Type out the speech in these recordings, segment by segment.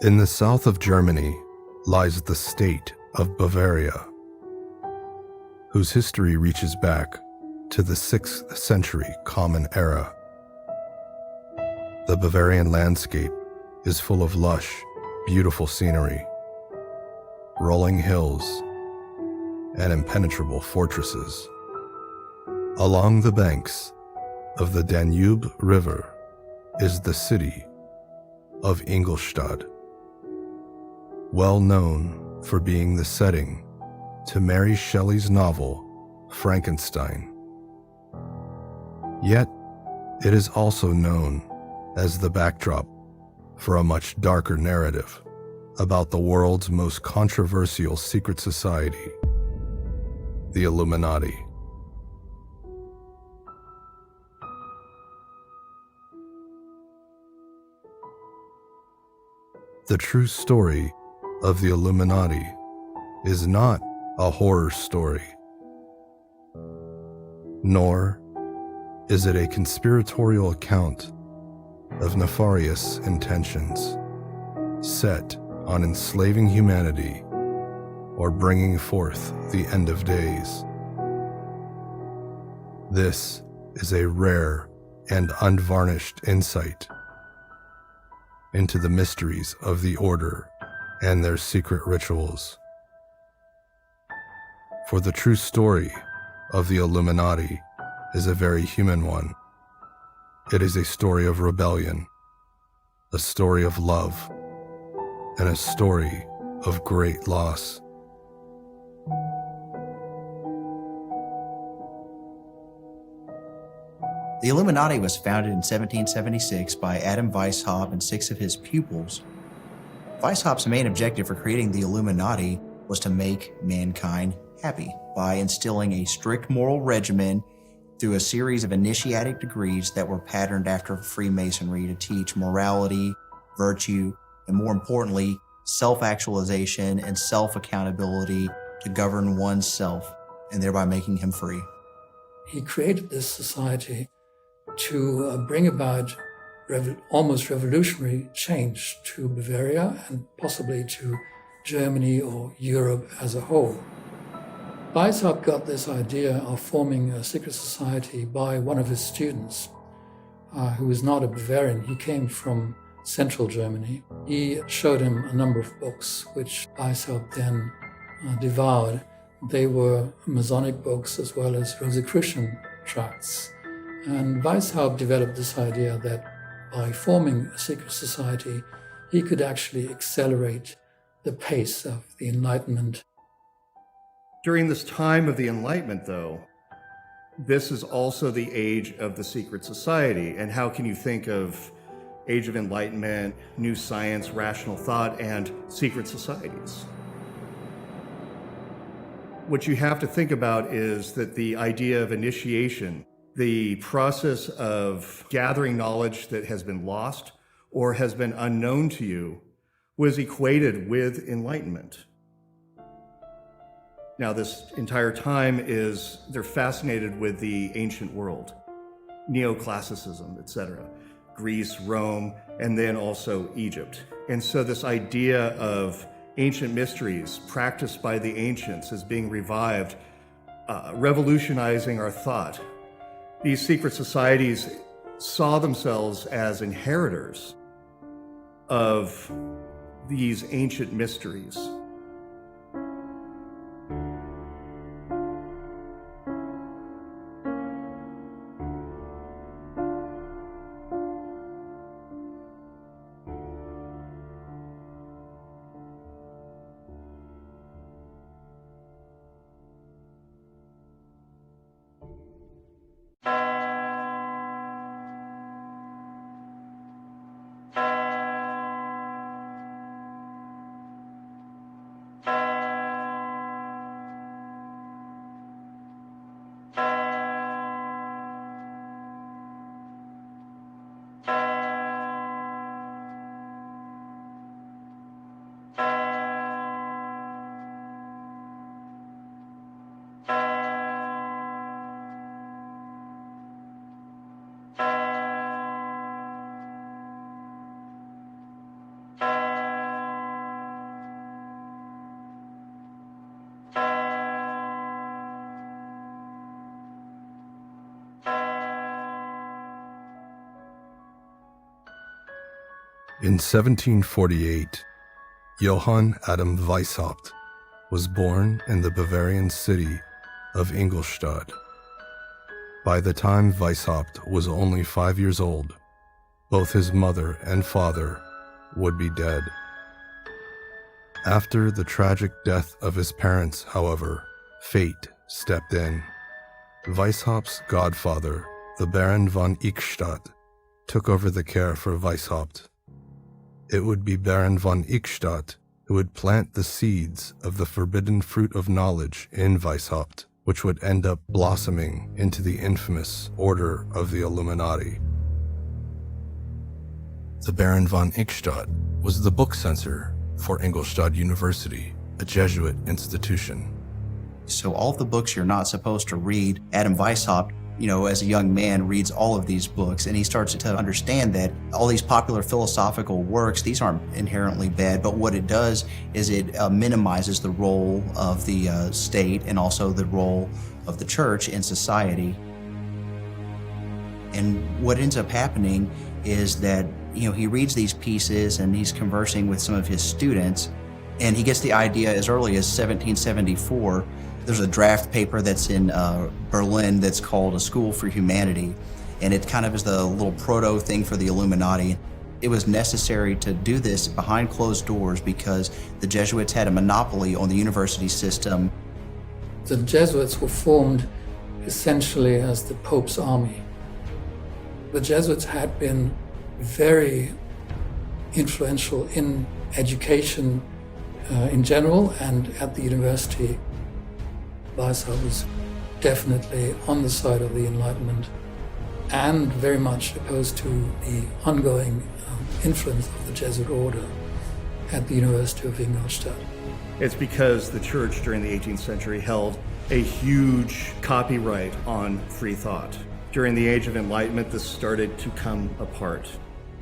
In the south of Germany lies the state of Bavaria, whose history reaches back to the 6th century Common Era. The Bavarian landscape is full of lush, beautiful scenery, rolling hills, and impenetrable fortresses. Along the banks of the Danube River is the city of Ingolstadt, well known for being the setting to Mary Shelley's novel Frankenstein. Yet, it is also known as the backdrop for a much darker narrative about the world's most controversial secret society, the Illuminati. The true story of the Illuminati is not a horror story, nor is it a conspiratorial account of nefarious intentions set on enslaving humanity or bringing forth the end of days. This is a rare and unvarnished insight into the mysteries of the Order and their secret rituals. For the true story of the Illuminati is a very human one. It is a story of rebellion, a story of love, and a story of great loss. The Illuminati was founded in 1776 by Adam Weishaupt and 6 of his pupils. Weishaupt's main objective for creating the Illuminati was to make mankind happy by instilling a strict moral regimen through a series of initiatic degrees that were patterned after Freemasonry to teach morality, virtue, and more importantly, self-actualization and self-accountability to govern oneself and thereby making him free. He created this society to bring about almost revolutionary change to Bavaria and possibly to Germany or Europe as a whole. Weishaupt got this idea of forming a secret society by one of his students, who was not a Bavarian. He came from central Germany. He showed him a number of books, which Weishaupt then devoured. They were Masonic books as well as Rosicrucian tracts. And Weishaupt developed this idea that by forming a secret society, he could actually accelerate the pace of the Enlightenment. During this time of the Enlightenment, though, this is also the age of the secret society. And how can you think of Age of Enlightenment, new science, rational thought, and secret societies? What you have to think about is that the idea of initiation, the process of gathering knowledge that has been lost or has been unknown to you, was equated with enlightenment. Now, this entire time they're fascinated with the ancient world, neoclassicism, etc., Greece, Rome, and then also Egypt. And so this idea of ancient mysteries practiced by the ancients is being revived, revolutionizing our thought. These secret societies saw themselves as inheritors of these ancient mysteries. In 1748, Johann Adam Weishaupt was born in the Bavarian city of Ingolstadt. By the time Weishaupt was only 5 years old, both his mother and father would be dead. After the tragic death of his parents, however, fate stepped in. Weishaupt's godfather, the Baron von Eichstätt, took over the care for Weishaupt. It would be Baron von Eichstätt who would plant the seeds of the forbidden fruit of knowledge in Weishaupt, which would end up blossoming into the infamous Order of the Illuminati. The Baron von Eichstätt was the book censor for Ingolstadt University, a Jesuit institution. So all of the books you're not supposed to read, Adam Weishaupt, as a young man, reads all of these books, and he starts to understand that all these popular philosophical works, these aren't inherently bad, but what it does is it minimizes the role of the state and also the role of the church in society. And what ends up happening is that, he reads these pieces and he's conversing with some of his students, and he gets the idea as early as 1774. There's a draft paper that's in Berlin that's called A School for Humanity, and it kind of is the little proto thing for the Illuminati. It was necessary to do this behind closed doors because the Jesuits had a monopoly on the university system. The Jesuits were formed essentially as the Pope's army. The Jesuits had been very influential in education in general and at the university. Weishaupt was definitely on the side of the Enlightenment and very much opposed to the ongoing influence of the Jesuit order at the University of Ingolstadt. It's because the church during the 18th century held a huge copyright on free thought. During the Age of Enlightenment, this started to come apart,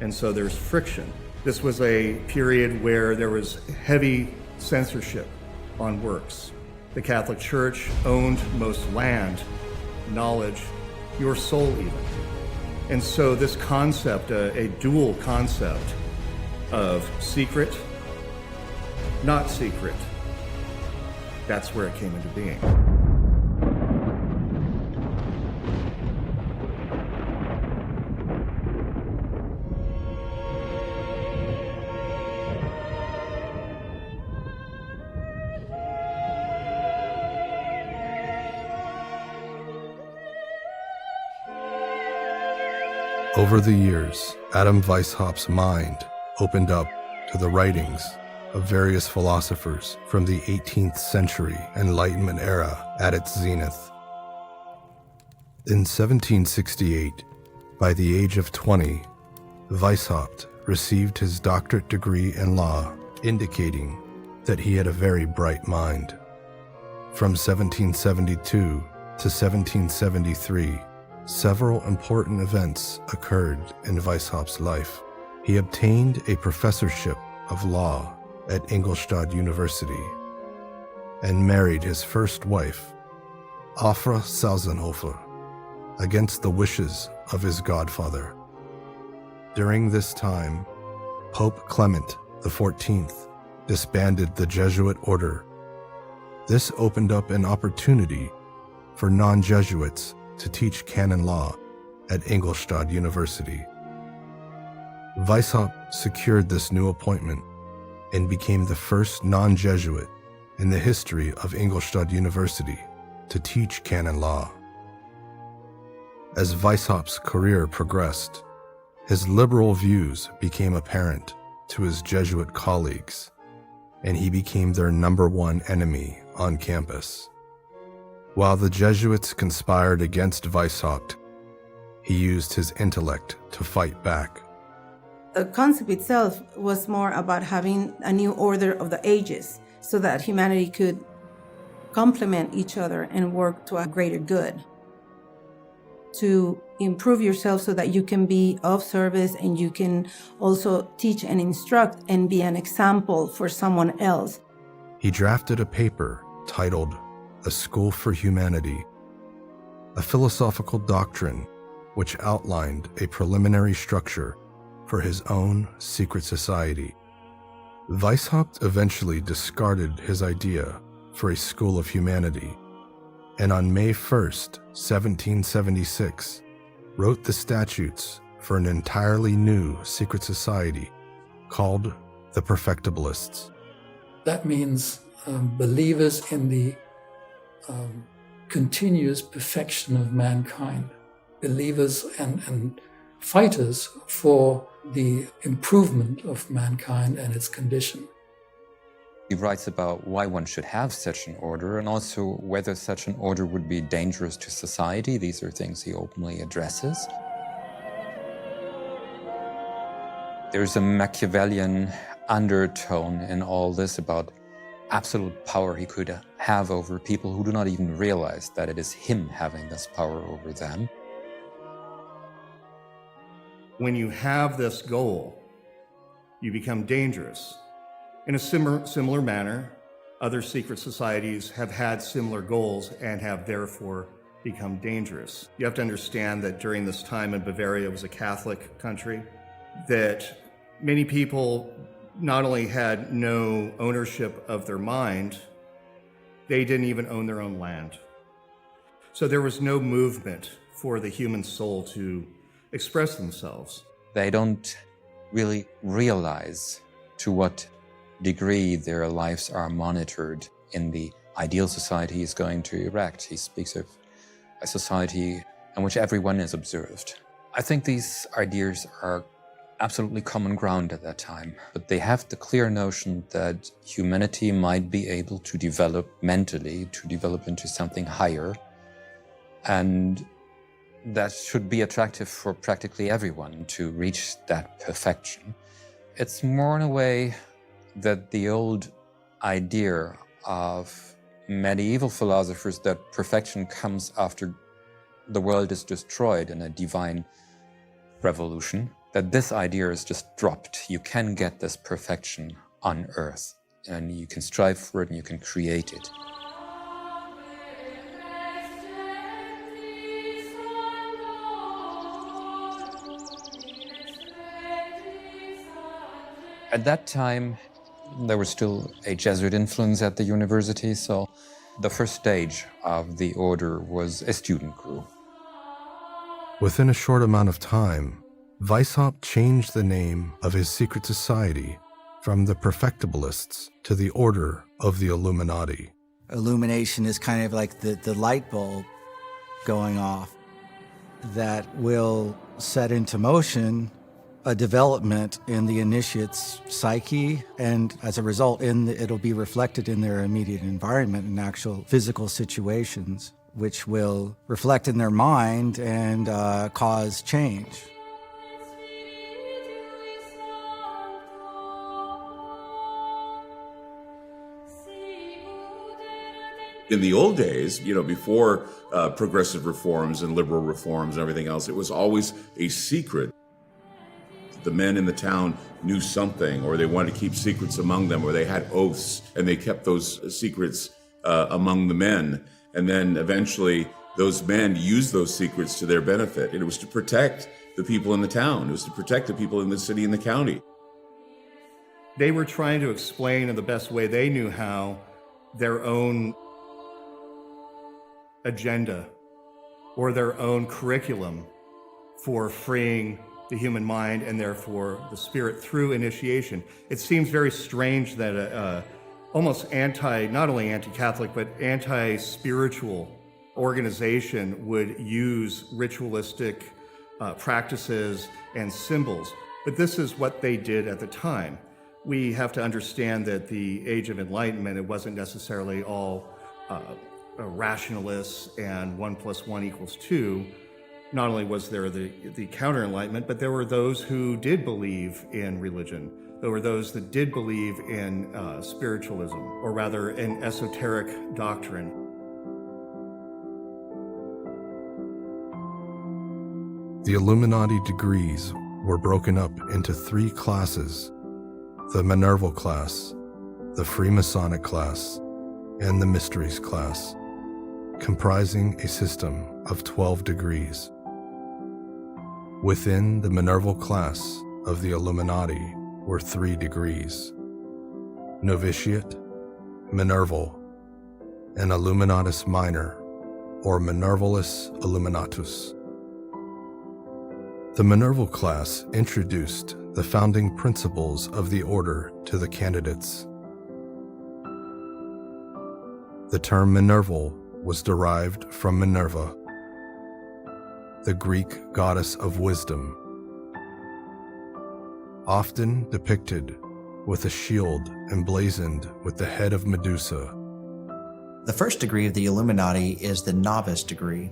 and so there's friction. This was a period where there was heavy censorship on works. The Catholic Church owned most land, knowledge, your soul even. And so this concept, a dual concept of secret, not secret, that's where it came into being. Over the years, Adam Weishaupt's mind opened up to the writings of various philosophers from the 18th century Enlightenment era at its zenith. In 1768, by the age of 20, Weishaupt received his doctorate degree in law, indicating that he had a very bright mind. From 1772 to 1773, several important events occurred in Weishaupt's life. He obtained a professorship of law at Ingolstadt University and married his first wife, Afra Sausenhofer, against the wishes of his godfather. During this time, Pope Clement XIV disbanded the Jesuit order. This opened up an opportunity for non-Jesuits to teach canon law at Ingolstadt University. Weishaupt secured this new appointment and became the first non-Jesuit in the history of Ingolstadt University to teach canon law. As Weishaupt's career progressed, his liberal views became apparent to his Jesuit colleagues, and he became their #1 enemy on campus. While the Jesuits conspired against Weishaupt, he used his intellect to fight back. The concept itself was more about having a new order of the ages so that humanity could complement each other and work to a greater good. To improve yourself so that you can be of service and you can also teach and instruct and be an example for someone else. He drafted a paper titled A School for Humanity, a philosophical doctrine which outlined a preliminary structure for his own secret society. Weishaupt eventually discarded his idea for a school of humanity, and on May 1st, 1776, wrote the statutes for an entirely new secret society called the Perfectibilists. That means believers in the continuous perfection of mankind, believers and fighters for the improvement of mankind and its condition. He writes about why one should have such an order and also whether such an order would be dangerous to society. These are things he openly addresses. There's a Machiavellian undertone in all this about absolute power he could have over people who do not even realize that it is him having this power over them. When you have this goal, you become dangerous. In a similar manner, other secret societies have had similar goals and have therefore become dangerous. You have to understand that during this time in Bavaria, it was a Catholic country, that many people not only had no ownership of their mind, they didn't even own their own land. So there was no movement for the human soul to express themselves. They don't really realize to what degree their lives are monitored in the ideal society he's going to erect. He speaks of a society in which everyone is observed. I think these ideas are absolutely common ground at that time, but they have the clear notion that humanity might be able to develop mentally, to develop into something higher, and that should be attractive for practically everyone to reach that perfection. It's more in a way that the old idea of medieval philosophers that perfection comes after the world is destroyed in a divine revolution, that this idea is just dropped. You can get this perfection on earth, and you can strive for it and you can create it. At that time, there was still a Jesuit influence at the university, so the first stage of the order was a student crew. Within a short amount of time, Weishaupt changed the name of his secret society from the Perfectibilists to the Order of the Illuminati. Illumination is kind of like the light bulb going off that will set into motion a development in the initiate's psyche, and as a result, it'll be reflected in their immediate environment in actual physical situations, which will reflect in their mind and cause change. In the old days, before progressive reforms and liberal reforms and everything else, it was always a secret. The men in the town knew something, or they wanted to keep secrets among them, or they had oaths, and they kept those secrets among the men. And then eventually, those men used those secrets to their benefit. And it was to protect the people in the town. It was to protect the people in the city and the county. They were trying to explain in the best way they knew how their own agenda or their own curriculum for freeing the human mind and therefore the spirit through initiation. It seems very strange that almost not only anti-Catholic, but anti-spiritual organization would use ritualistic practices and symbols. But this is what they did at the time. We have to understand that the Age of Enlightenment, it wasn't necessarily all rationalists and 1 + 1 = 2. Not only was there the counter-enlightenment, but there were those who did believe in religion. There were those that did believe in spiritualism, or rather in esoteric doctrine. The Illuminati degrees were broken up into 3 classes: the Minerval class, the Freemasonic class, and the Mysteries class, comprising a system of 12 degrees. Within the Minerval class of the Illuminati were 3 degrees: Novitiate, Minerval, and Illuminatus Minor, or Minervalis Illuminatus. The Minerval class introduced the founding principles of the order to the candidates. The term Minerval was derived from Minerva, the Greek goddess of wisdom, often depicted with a shield emblazoned with the head of Medusa. The first degree of the Illuminati is the novice degree.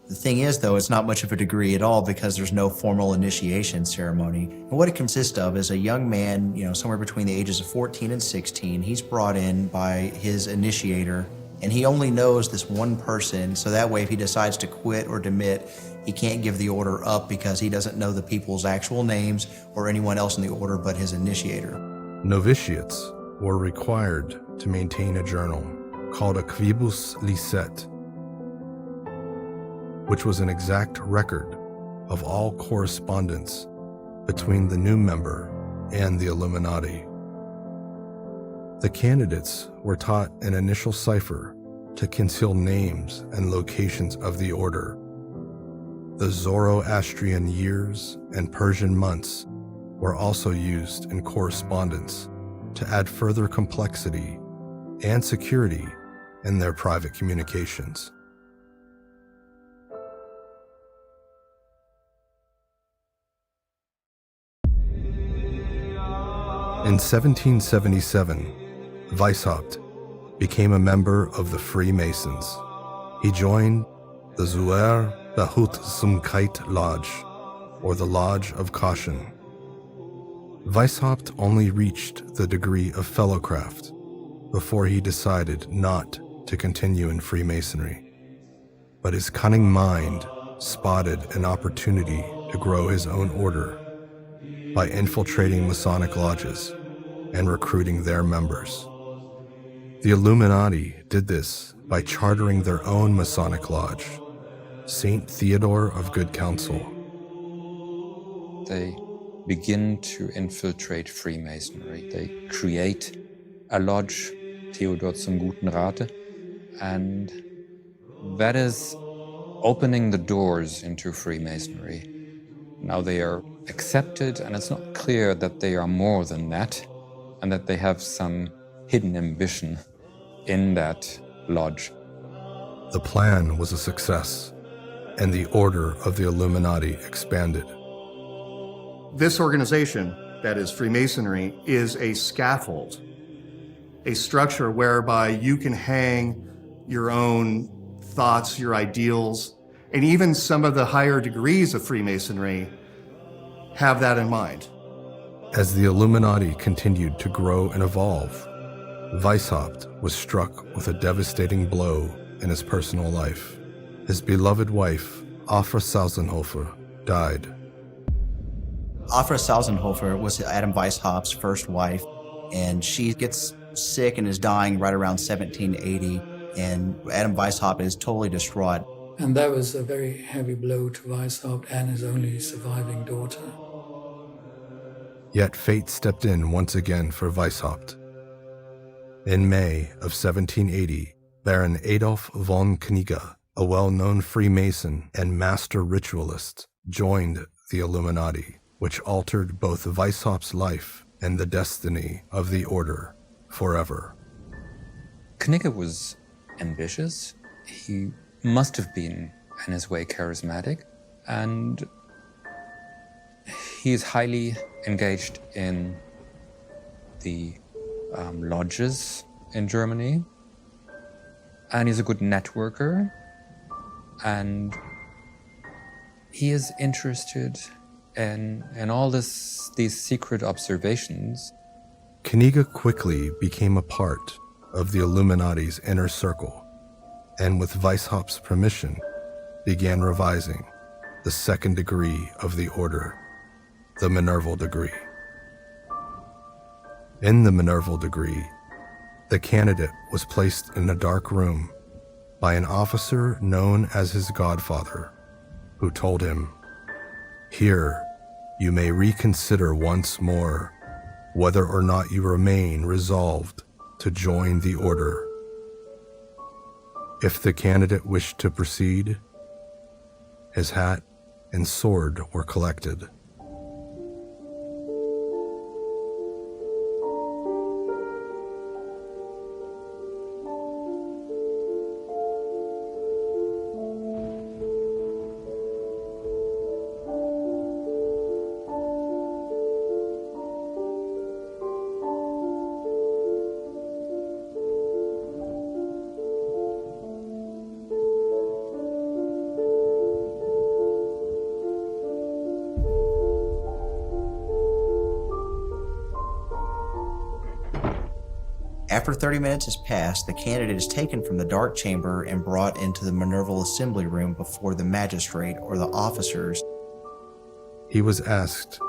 The thing is, though, it's not much of a degree at all because there's no formal initiation ceremony. And what it consists of is a young man, somewhere between the ages of 14 and 16. He's brought in by his initiator, and he only knows this one person, so that way if he decides to quit or demit, he can't give the order up because he doesn't know the people's actual names or anyone else in the order but his initiator. Novitiates were required to maintain a journal called a quibus licet, which was an exact record of all correspondence between the new member and the Illuminati. The candidates were taught an initial cipher to conceal names and locations of the order. The Zoroastrian years and Persian months were also used in correspondence to add further complexity and security in their private communications. In 1777, Weishaupt became a member of the Freemasons. He joined the Zur Behutsamkeit Lodge, or the Lodge of Caution. Weishaupt only reached the degree of Fellowcraft before he decided not to continue in Freemasonry. But his cunning mind spotted an opportunity to grow his own order by infiltrating Masonic lodges and recruiting their members. The Illuminati did this by chartering their own Masonic lodge, St. Theodore of Good Counsel. They begin to infiltrate Freemasonry. They create a lodge, Theodor zum Guten Rate, and that is opening the doors into Freemasonry. Now they are accepted, and it's not clear that they are more than that, and that they have some hidden ambition in that lodge. The plan was a success, and the order of the Illuminati expanded. This organization, that is Freemasonry, is a scaffold, a structure whereby you can hang your own thoughts, your ideals, and even some of the higher degrees of Freemasonry have that in mind. As the Illuminati continued to grow and evolve, Weishaupt was struck with a devastating blow in his personal life. His beloved wife, Afra Sausenhofer, died. Afra Sausenhofer was Adam Weishaupt's first wife, and she gets sick and is dying right around 1780, and Adam Weishaupt is totally distraught. And that was a very heavy blow to Weishaupt and his only surviving daughter. Yet fate stepped in once again for Weishaupt. In May of 1780, Baron Adolf von Knigge, a well-known Freemason and master ritualist, joined the Illuminati, which altered both Weishaupt's life and the destiny of the order forever. Knigge was ambitious. He must have been, in his way, charismatic, and he is highly engaged in the lodges in Germany, and he's a good networker, and he is interested in all these secret observations. Knigge quickly became a part of the Illuminati's inner circle, and with Weishaupt's permission, began revising the second degree of the order, the Minerval degree. In the Minerval degree, the candidate was placed in a dark room by an officer known as his godfather, who told him, "Here you may reconsider once more whether or not you remain resolved to join the order. If the candidate wished to proceed, his hat and sword were collected. After 30 minutes has passed, the candidate is taken from the dark chamber and brought into the Minerval assembly room before the magistrate or the officers. He was asked,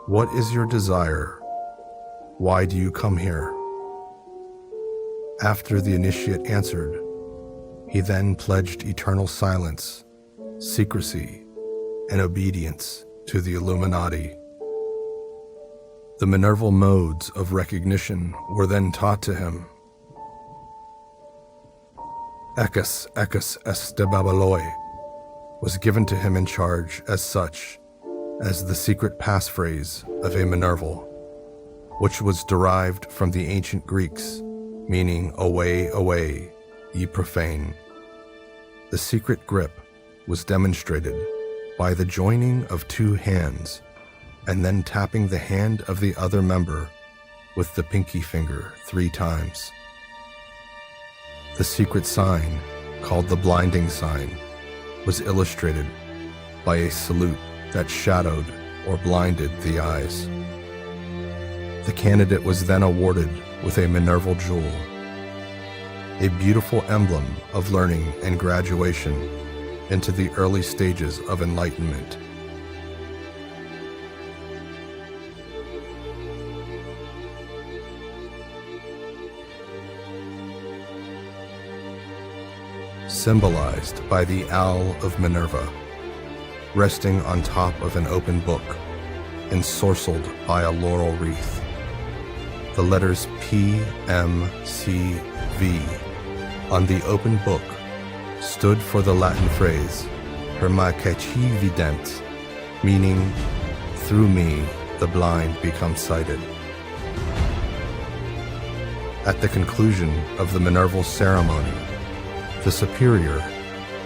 "What is your desire? Why do you come here?" After the initiate answered, he then pledged eternal silence, secrecy, and obedience to the Illuminati. The Minerval modes of recognition were then taught to him. Ekes este Babaloi was given to him in charge as such as the secret passphrase of a Minerval, which was derived from the ancient Greeks, meaning "away, away, ye profane." The secret grip was demonstrated by the joining of two hands and then tapping the hand of the other member with the pinky finger 3 times. The secret sign, called the blinding sign, was illustrated by a salute that shadowed or blinded the eyes. The candidate was then awarded with a Minerval jewel, a beautiful emblem of learning and graduation into the early stages of enlightenment. Symbolized by the Owl of Minerva, resting on top of an open book, ensorcelled by a laurel wreath. The letters P, M, C, V on the open book stood for the Latin phrase "Permacaci vident," meaning, "Through me the blind become sighted." At the conclusion of the Minerval ceremony, the superior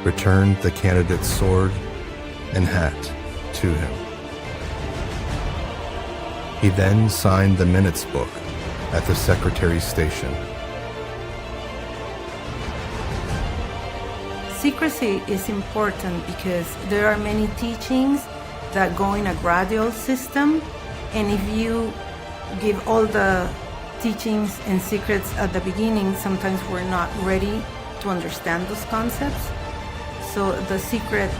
returned the candidate's sword and hat to him. He then signed the minutes book at the secretary's station. Secrecy is important because there are many teachings that go in a gradual system, and if you give all the teachings and secrets at the beginning, sometimes we're not ready to understand those concepts. So the secret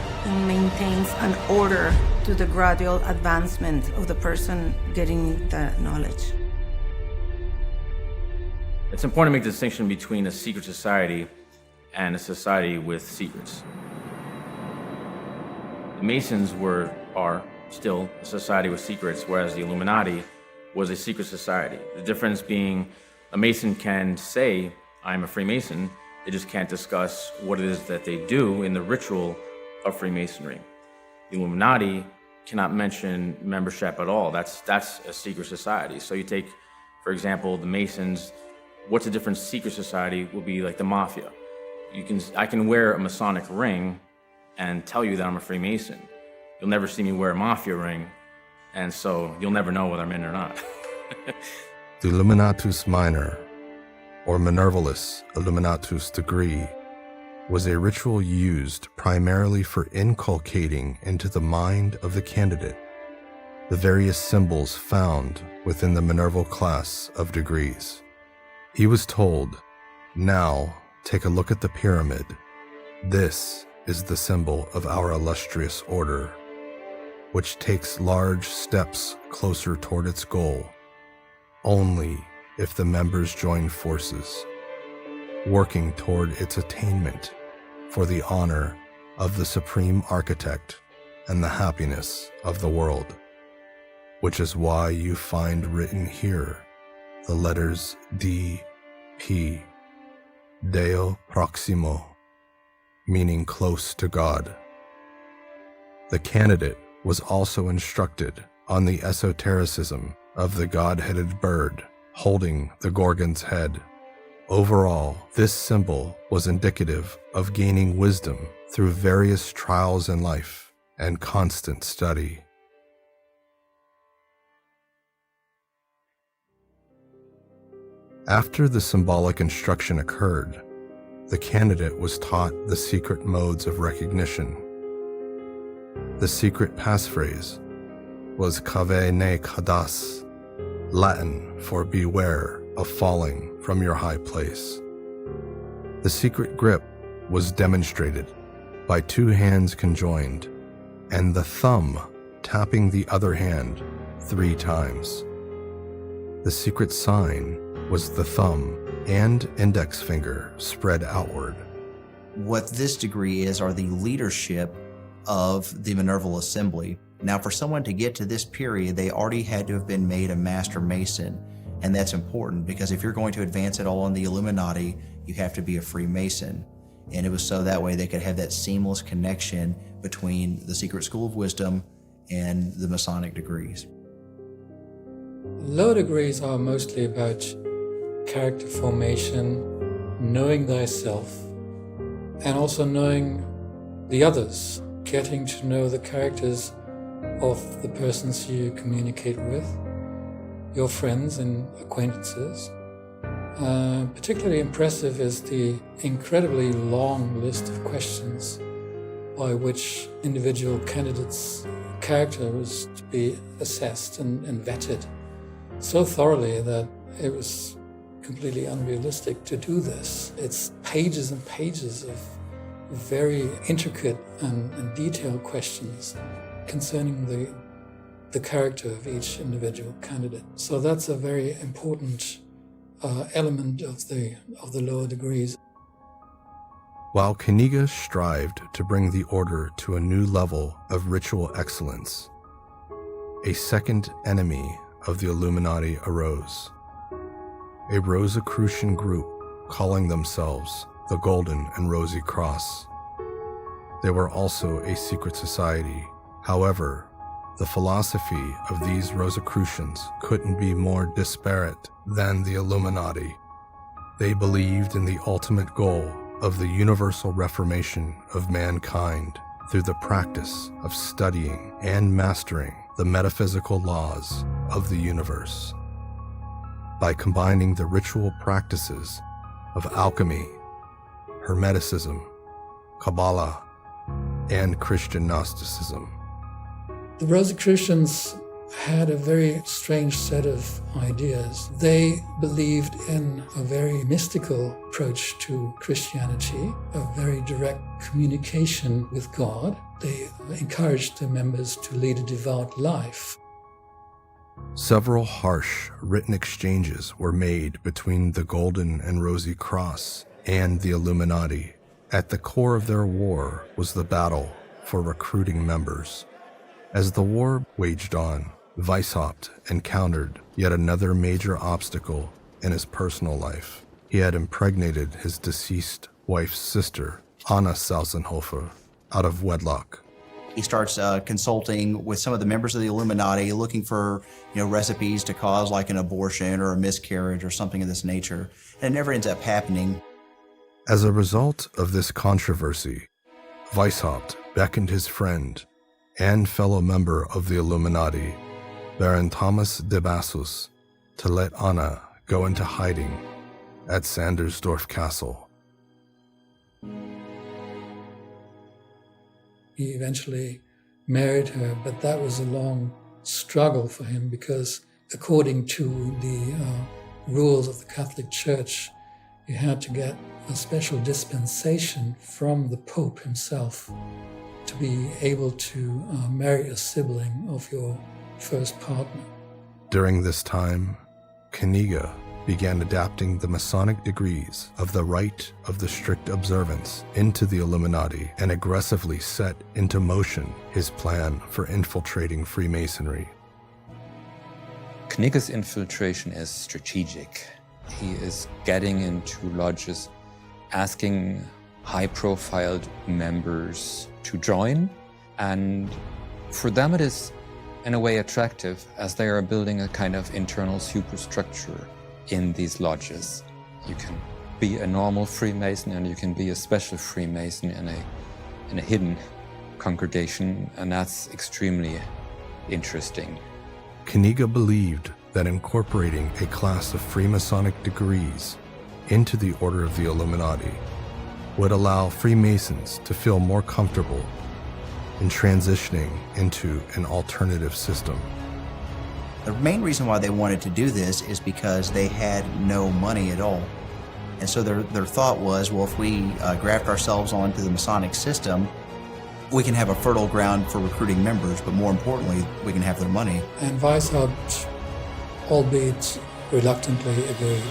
maintains an order to the gradual advancement of the person getting the knowledge. It's important to make the distinction between a secret society and a society with secrets. The Masons are still a society with secrets, whereas the Illuminati was a secret society. The difference being a Mason can say, "I'm a Freemason," they just can't discuss what it is that they do in the ritual of Freemasonry. The Illuminati cannot mention membership at all. That's a secret society. So you take, for example, the Masons. What's a different secret society would be like the Mafia. I can wear a Masonic ring and tell you that I'm a Freemason. You'll never see me wear a Mafia ring, and so you'll never know whether I'm in or not. The Illuminatus Minor, or Minervalis Illuminatus degree, was a ritual used primarily for inculcating into the mind of the candidate the various symbols found within the Minerval class of degrees. He was told, "Now take a look at the pyramid. This is the symbol of our illustrious order, which takes large steps closer toward its goal, only if the members join forces, working toward its attainment for the honor of the Supreme Architect and the happiness of the world, which is why you find written here the letters D, P, Deo Proximo, meaning close to God. The candidate was also instructed on the esotericism of the god-headed bird holding the Gorgon's head. Overall, this symbol was indicative of gaining wisdom through various trials in life and constant study. After the symbolic instruction occurred, the candidate was taught the secret modes of recognition. The secret passphrase was Cave ne cadas, Latin for beware of falling from your high place. The secret grip was demonstrated by two hands conjoined and the thumb tapping the other hand 3 times. The secret sign was the thumb and index finger spread outward. What this degree is are the leadership of the Minerval Assembly. Now, for someone to get to this period, they already had to have been made a Master Mason. And that's important because if you're going to advance at all in the Illuminati, you have to be a Freemason. And it was so that way they could have that seamless connection between the Secret School of Wisdom and the Masonic degrees. Lower degrees are mostly about character formation, knowing thyself, and also knowing the others, getting to know the characters of the persons you communicate with, your friends and acquaintances. Particularly impressive is the incredibly long list of questions by which individual candidates' character was to be assessed and vetted so thoroughly that it was completely unrealistic to do this. It's pages and pages of very intricate and detailed questions concerning the character of each individual candidate. So that's a very important element of the lower degrees. While Kaniga strived to bring the order to a new level of ritual excellence, a second enemy of the Illuminati arose. A Rosicrucian group calling themselves the Golden and Rosy Cross. They were also a secret society. However, the philosophy of these Rosicrucians couldn't be more disparate than the Illuminati. They believed in the ultimate goal of the universal reformation of mankind through the practice of studying and mastering the metaphysical laws of the universe. By combining the ritual practices of alchemy, Hermeticism, Kabbalah, and Christian Gnosticism. The Rosicrucians had a very strange set of ideas. They believed in a very mystical approach to Christianity, a very direct communication with God. They encouraged their members to lead a devout life. Several harsh written exchanges were made between the Golden and Rosy Cross and the Illuminati. At the core of their war was the battle for recruiting members. As the war waged on, Weishaupt encountered yet another major obstacle in his personal life. He had impregnated his deceased wife's sister, Anna Salzenhofer, out of wedlock. He starts consulting with some of the members of the Illuminati, looking for recipes to cause like an abortion or a miscarriage or something of this nature. And it never ends up happening. As a result of this controversy, Weishaupt beckoned his friend and fellow member of the Illuminati, Baron Thomas de Bassus, to let Anna go into hiding at Sandersdorf Castle. He eventually married her, but that was a long struggle for him because according to the rules of the Catholic Church, you had to get a special dispensation from the Pope himself to be able to marry a sibling of your first partner. During this time, Kaniga began adapting the Masonic degrees of the rite of the strict observance into the Illuminati and aggressively set into motion his plan for infiltrating Freemasonry. Knigge's infiltration is strategic. He is getting into lodges, asking high-profile members to join, and for them it is in a way attractive, as they are building a kind of internal superstructure in these lodges. You can be a normal Freemason and you can be a special Freemason in a hidden congregation, and that's extremely interesting. Knigge believed that incorporating a class of Freemasonic degrees into the Order of the Illuminati would allow Freemasons to feel more comfortable in transitioning into an alternative system. The main reason why they wanted to do this is because they had no money at all. And so their thought was, well, if we graft ourselves onto the Masonic system, we can have a fertile ground for recruiting members, but more importantly, we can have their money. And Weishaupt, albeit reluctantly, agreed.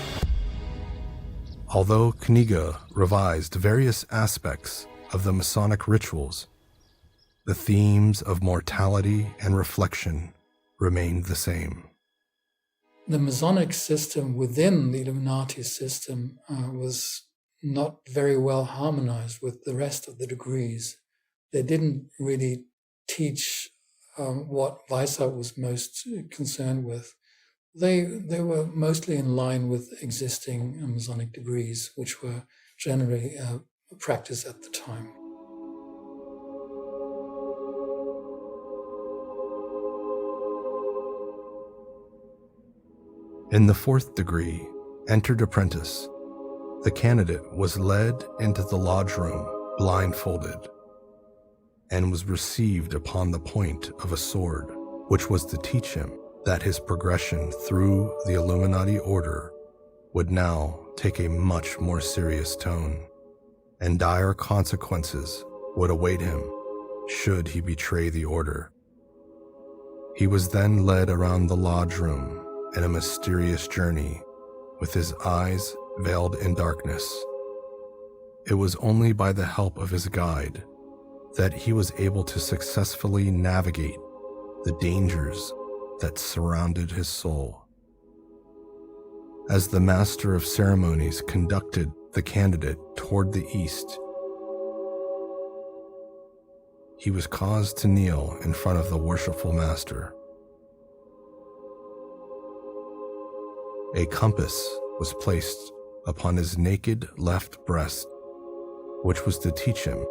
Although Knigge revised various aspects of the Masonic rituals, the themes of mortality and reflection remained the same. The Masonic system within the Illuminati system was not very well harmonized with the rest of the degrees. They didn't really teach what Weishaupt was most concerned with. They were mostly in line with existing Masonic degrees, which were generally practiced at the time. In the fourth degree, entered apprentice, the candidate was led into the lodge room blindfolded and was received upon the point of a sword, which was to teach him that his progression through the Illuminati order would now take a much more serious tone, and dire consequences would await him should he betray the order. He was then led around the lodge room in a mysterious journey with his eyes veiled in darkness. It was only by the help of his guide that he was able to successfully navigate the dangers that surrounded his soul. As the master of ceremonies conducted the candidate toward the east, he was caused to kneel in front of the worshipful master. A compass was placed upon his naked left breast, which was to teach him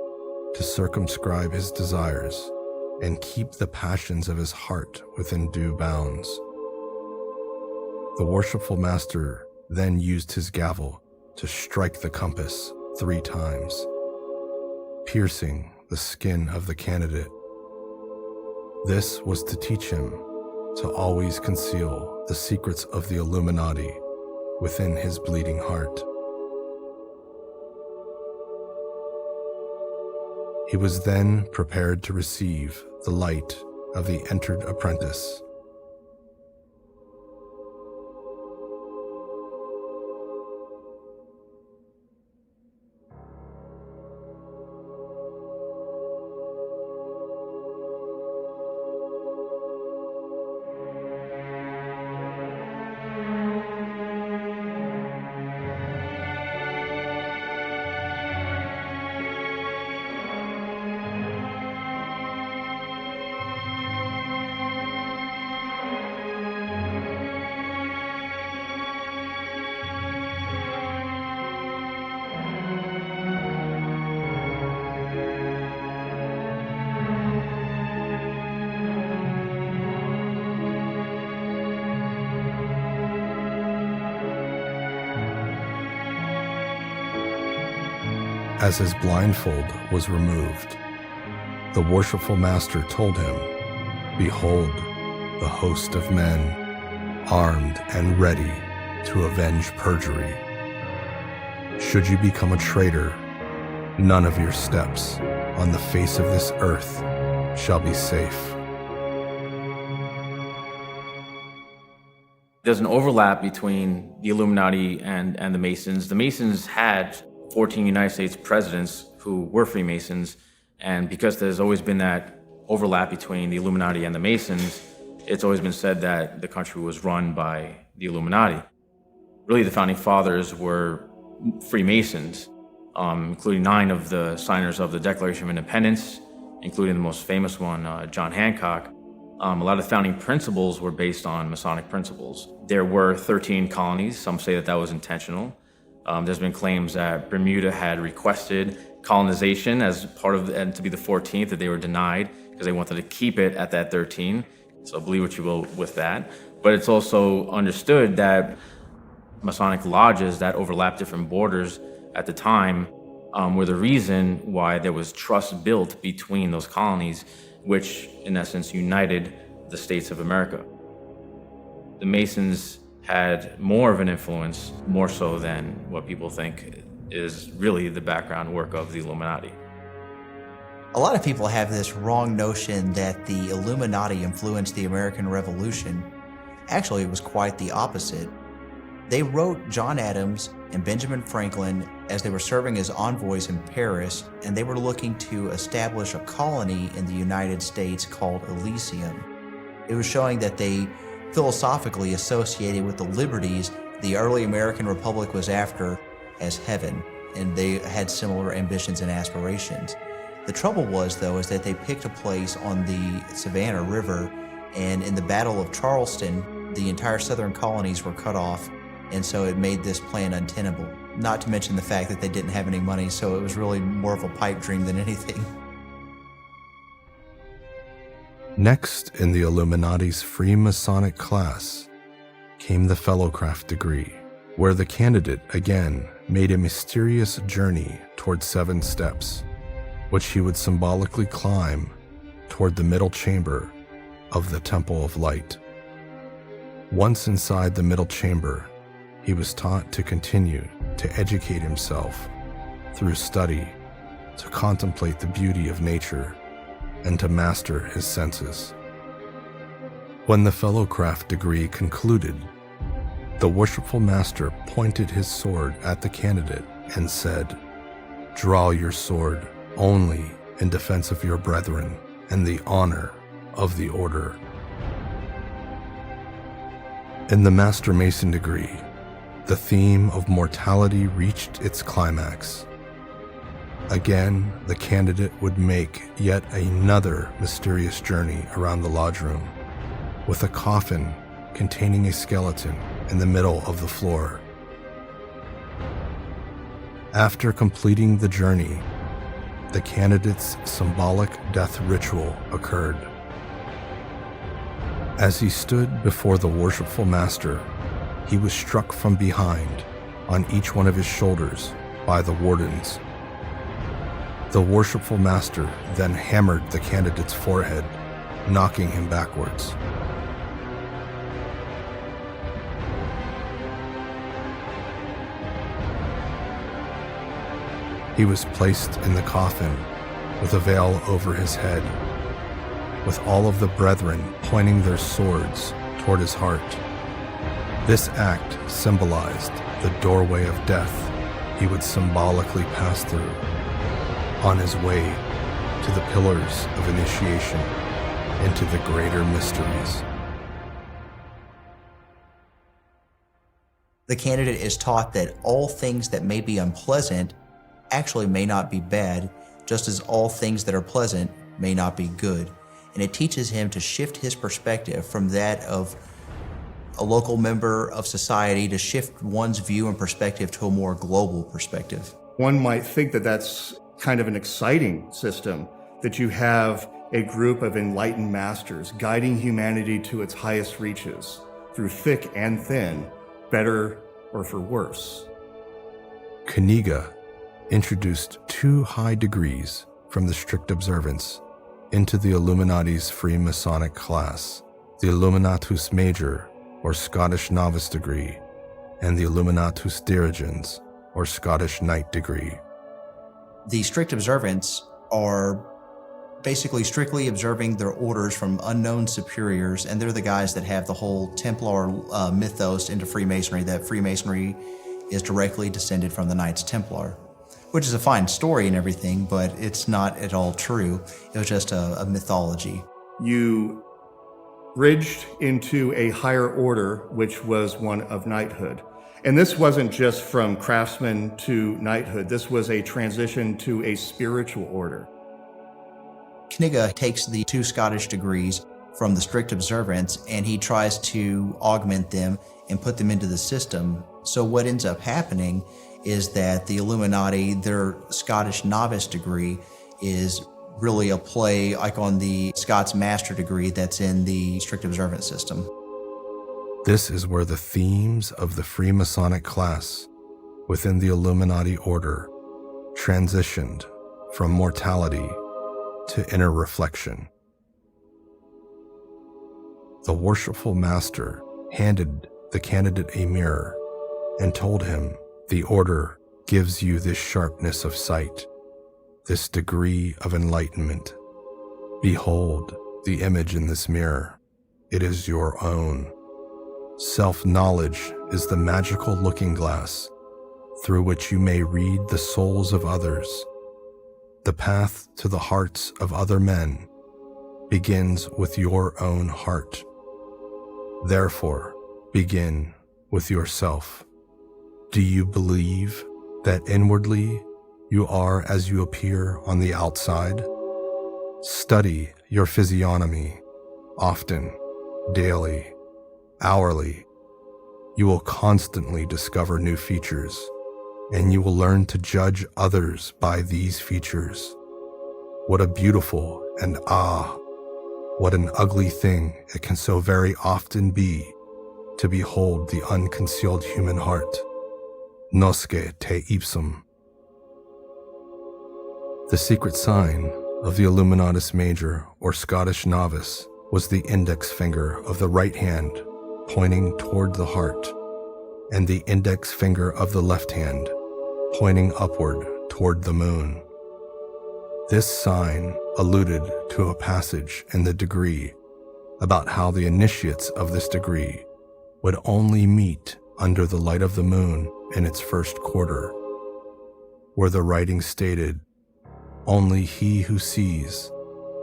to circumscribe his desires and keep the passions of his heart within due bounds. The worshipful master then used his gavel to strike the compass 3 times, piercing the skin of the candidate. This was to teach him to always conceal the secrets of the Illuminati within his bleeding heart. He was then prepared to receive the light of the entered apprentice. As his blindfold was removed, the worshipful master told him, "Behold, the host of men, armed and ready to avenge perjury. Should you become a traitor, none of your steps on the face of this earth shall be safe." There's an overlap between the Illuminati and the Masons. The Masons had 14 United States presidents who were Freemasons, and because there's always been that overlap between the Illuminati and the Masons, it's always been said that the country was run by the Illuminati. Really, the founding fathers were Freemasons, including 9 of the signers of the Declaration of Independence, including the most famous one, John Hancock. A lot of the founding principles were based on Masonic principles. There were 13 colonies. Some say that that was intentional. There's been claims that Bermuda had requested colonization as part of, and to be the 14th, that they were denied because they wanted to keep it at that 13. So believe what you will with that. But it's also understood that Masonic lodges that overlapped different borders at the time were the reason why there was trust built between those colonies, which in essence united the states of America. The Masons had more of an influence, more so than what people think is really the background work of the Illuminati. A lot of people have this wrong notion that the Illuminati influenced the American Revolution. Actually, it was quite the opposite. They wrote John Adams and Benjamin Franklin as they were serving as envoys in Paris, and they were looking to establish a colony in the United States called Elysium. It was showing that they philosophically associated with the liberties the early American Republic was after as heaven, and they had similar ambitions and aspirations. The trouble was, though, is that they picked a place on the Savannah River, and in the Battle of Charleston, the entire southern colonies were cut off, and so it made this plan untenable. Not to mention the fact that they didn't have any money, so it was really more of a pipe dream than anything. Next in the Illuminati's Freemasonic class came the Fellowcraft degree, where the candidate again made a mysterious journey toward 7 steps, which he would symbolically climb toward the middle chamber of the Temple of Light. Once inside the middle chamber, he was taught to continue to educate himself through study, to contemplate the beauty of nature, and to master his senses. When the Fellowcraft degree concluded, the worshipful master pointed his sword at the candidate and said, "Draw your sword only in defense of your brethren and the honor of the order." In the Master Mason degree, the theme of mortality reached its climax. Again, the candidate would make yet another mysterious journey around the lodge room, with a coffin containing a skeleton in the middle of the floor. After completing the journey, the candidate's symbolic death ritual occurred. As he stood before the worshipful master, he was struck from behind on each one of his shoulders by the wardens. The worshipful master then hammered the candidate's forehead, knocking him backwards. He was placed in the coffin with a veil over his head, with all of the brethren pointing their swords toward his heart. This act symbolized the doorway of death he would symbolically pass through on his way to the pillars of initiation into the greater mysteries. The candidate is taught that all things that may be unpleasant actually may not be bad, just as all things that are pleasant may not be good. And it teaches him to shift his perspective from that of a local member of society to shift one's view and perspective to a more global perspective. One might think that that's kind of an exciting system, that you have a group of enlightened masters guiding humanity to its highest reaches through thick and thin, better or for worse. Kaniga introduced 2 high degrees from the strict observance into the Illuminati's Freemasonic class, the Illuminatus Major, or Scottish Novice degree, and the Illuminatus Dirigens, or Scottish Knight degree. The strict observance are basically strictly observing their orders from unknown superiors, and they're the guys that have the whole Templar mythos into Freemasonry, that Freemasonry is directly descended from the Knights Templar, which is a fine story and everything, but it's not at all true. It was just a mythology. You bridged into a higher order, which was one of knighthood. And this wasn't just from craftsman to knighthood. This was a transition to a spiritual order. Knigge takes the 2 Scottish degrees from the strict observance and he tries to augment them and put them into the system. So what ends up happening is that the Illuminati, their Scottish novice degree, is really a play like on the Scots master degree that's in the strict observance system. This is where the themes of the Freemasonic class within the Illuminati order transitioned from mortality to inner reflection. The worshipful master handed the candidate a mirror and told him, "The order gives you this sharpness of sight, this degree of enlightenment. Behold the image in this mirror. It is your own. Self-knowledge is the magical looking glass through which you may read the souls of others. The path to the hearts of other men begins with your own heart. Therefore, begin with yourself. Do you believe that inwardly you are as you appear on the outside? Study your physiognomy often, daily, hourly. You will constantly discover new features, and you will learn to judge others by these features. What a beautiful and what an ugly thing it can so very often be to behold the unconcealed human heart. Nosce te ipsum. The secret sign of the Illuminatus Major or Scottish Novice was the index finger of the right hand pointing toward the heart, and the index finger of the left hand pointing upward toward the moon. This sign alluded to a passage in the degree about how the initiates of this degree would only meet under the light of the moon in its first quarter, where the writing stated, "Only he who sees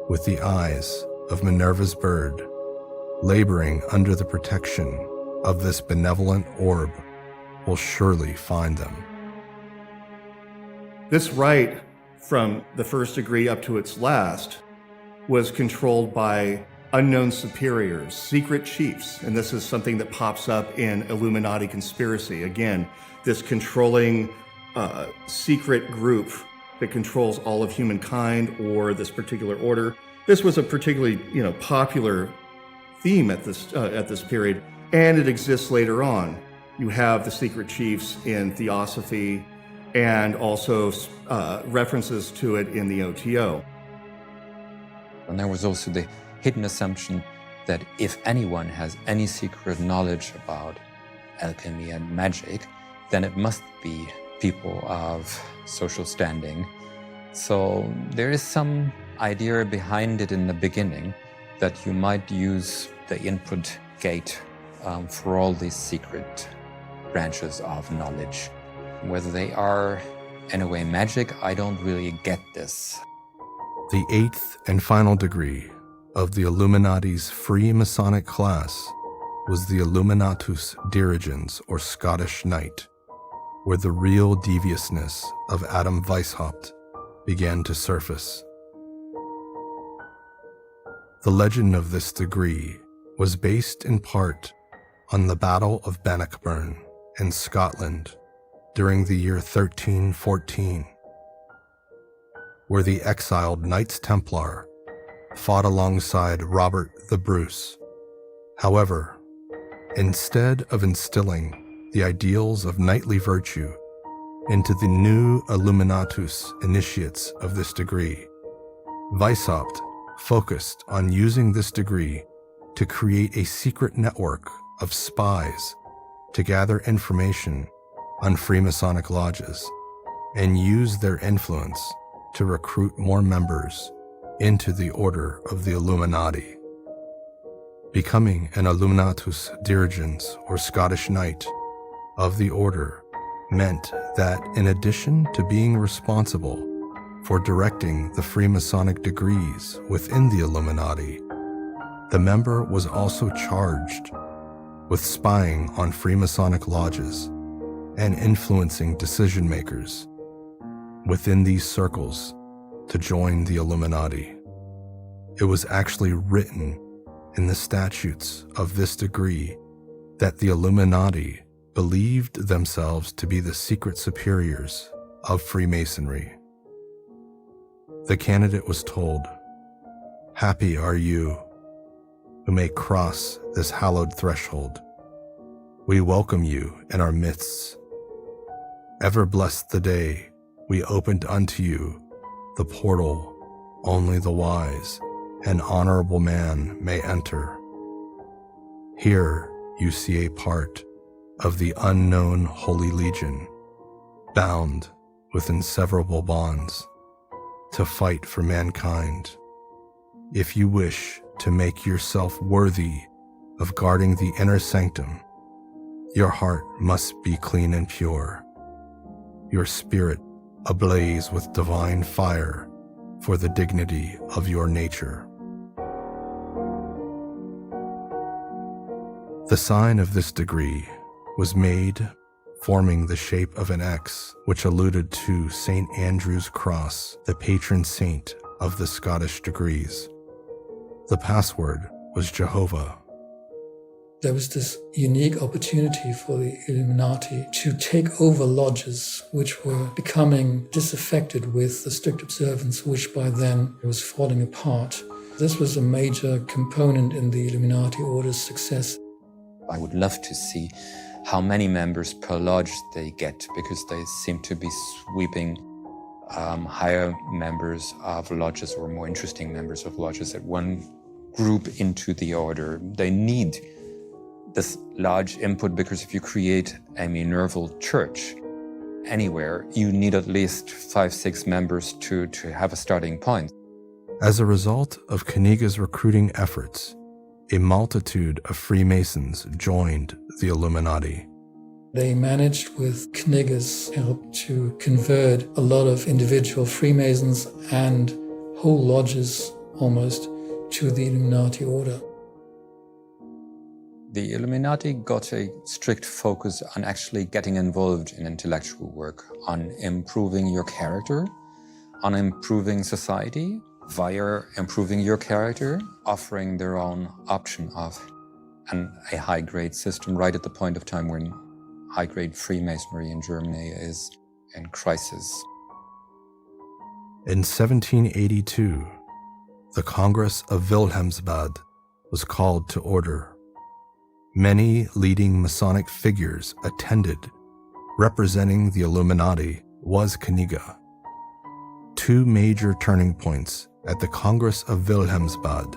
with the eyes of Minerva's bird, laboring under the protection of this benevolent orb, will surely find them." This rite, from the first degree up to its last, was controlled by unknown superiors, secret chiefs, and this is something that pops up in Illuminati conspiracy. Again, this controlling secret group that controls all of humankind or this particular order. This was a particularly popular theme at this period, and it exists later on. You have the secret chiefs in Theosophy, and also references to it in the OTO. And there was also the hidden assumption that if anyone has any secret knowledge about alchemy and magic, then it must be people of social standing. So there is some idea behind it in the beginning that you might use the input gate for all these secret branches of knowledge. Whether they are, in a way, magic, I don't really get this. The 8th and final degree of the Illuminati's Freemasonic class was the Illuminatus Dirigens, or Scottish Knight, where the real deviousness of Adam Weishaupt began to surface. The legend of this degree was based in part on the Battle of Bannockburn in Scotland during the year 1314, where the exiled Knights Templar fought alongside Robert the Bruce. However, instead of instilling the ideals of knightly virtue into the new Illuminatus initiates of this degree, Weishaupt focused on using this degree to create a secret network of spies to gather information on Freemasonic lodges and use their influence to recruit more members into the order of the Illuminati. Becoming an Illuminatus dirigens, or Scottish Knight, of the order meant that in addition to being responsible for directing the Freemasonic degrees within the Illuminati, the member was also charged with spying on Freemasonic lodges and influencing decision-makers within these circles to join the Illuminati. It was actually written in the statutes of this degree that the Illuminati believed themselves to be the secret superiors of Freemasonry. The candidate was told, "Happy are you who may cross this hallowed threshold. We welcome you in our midst. Ever blessed the day we opened unto you the portal only the wise and honorable man may enter. Here you see a part of the unknown Holy Legion, bound with inseverable bonds, to fight for mankind. If you wish to make yourself worthy of guarding the inner sanctum, your heart must be clean and pure, your spirit ablaze with divine fire for the dignity of your nature." The sign of this degree was made forming the shape of an X, which alluded to St. Andrew's Cross, the patron saint of the Scottish degrees. The password was Jehovah. There was this unique opportunity for the Illuminati to take over lodges which were becoming disaffected with the strict observance, which by then was falling apart. This was a major component in the Illuminati order's success. I would love to see how many members per lodge they get, because they seem to be sweeping higher members of lodges, or more interesting members of lodges, at one group into the order. They need this large input, because if you create a Minerval church anywhere, you need at least 5-6 members to have a starting point. As a result of Kniga's recruiting efforts, a multitude of Freemasons joined the Illuminati. They managed, with Kniga's help, to convert a lot of individual Freemasons and whole lodges almost to the Illuminati order. The Illuminati got a strict focus on actually getting involved in intellectual work, on improving your character, on improving society, via improving your character, offering their own option of a high-grade system right at the point of time when high-grade Freemasonry in Germany is in crisis. In 1782, the Congress of Wilhelmsbad was called to order. Many leading Masonic figures attended. Representing the Illuminati was Kniga. Two major turning points at the Congress of Wilhelmsbad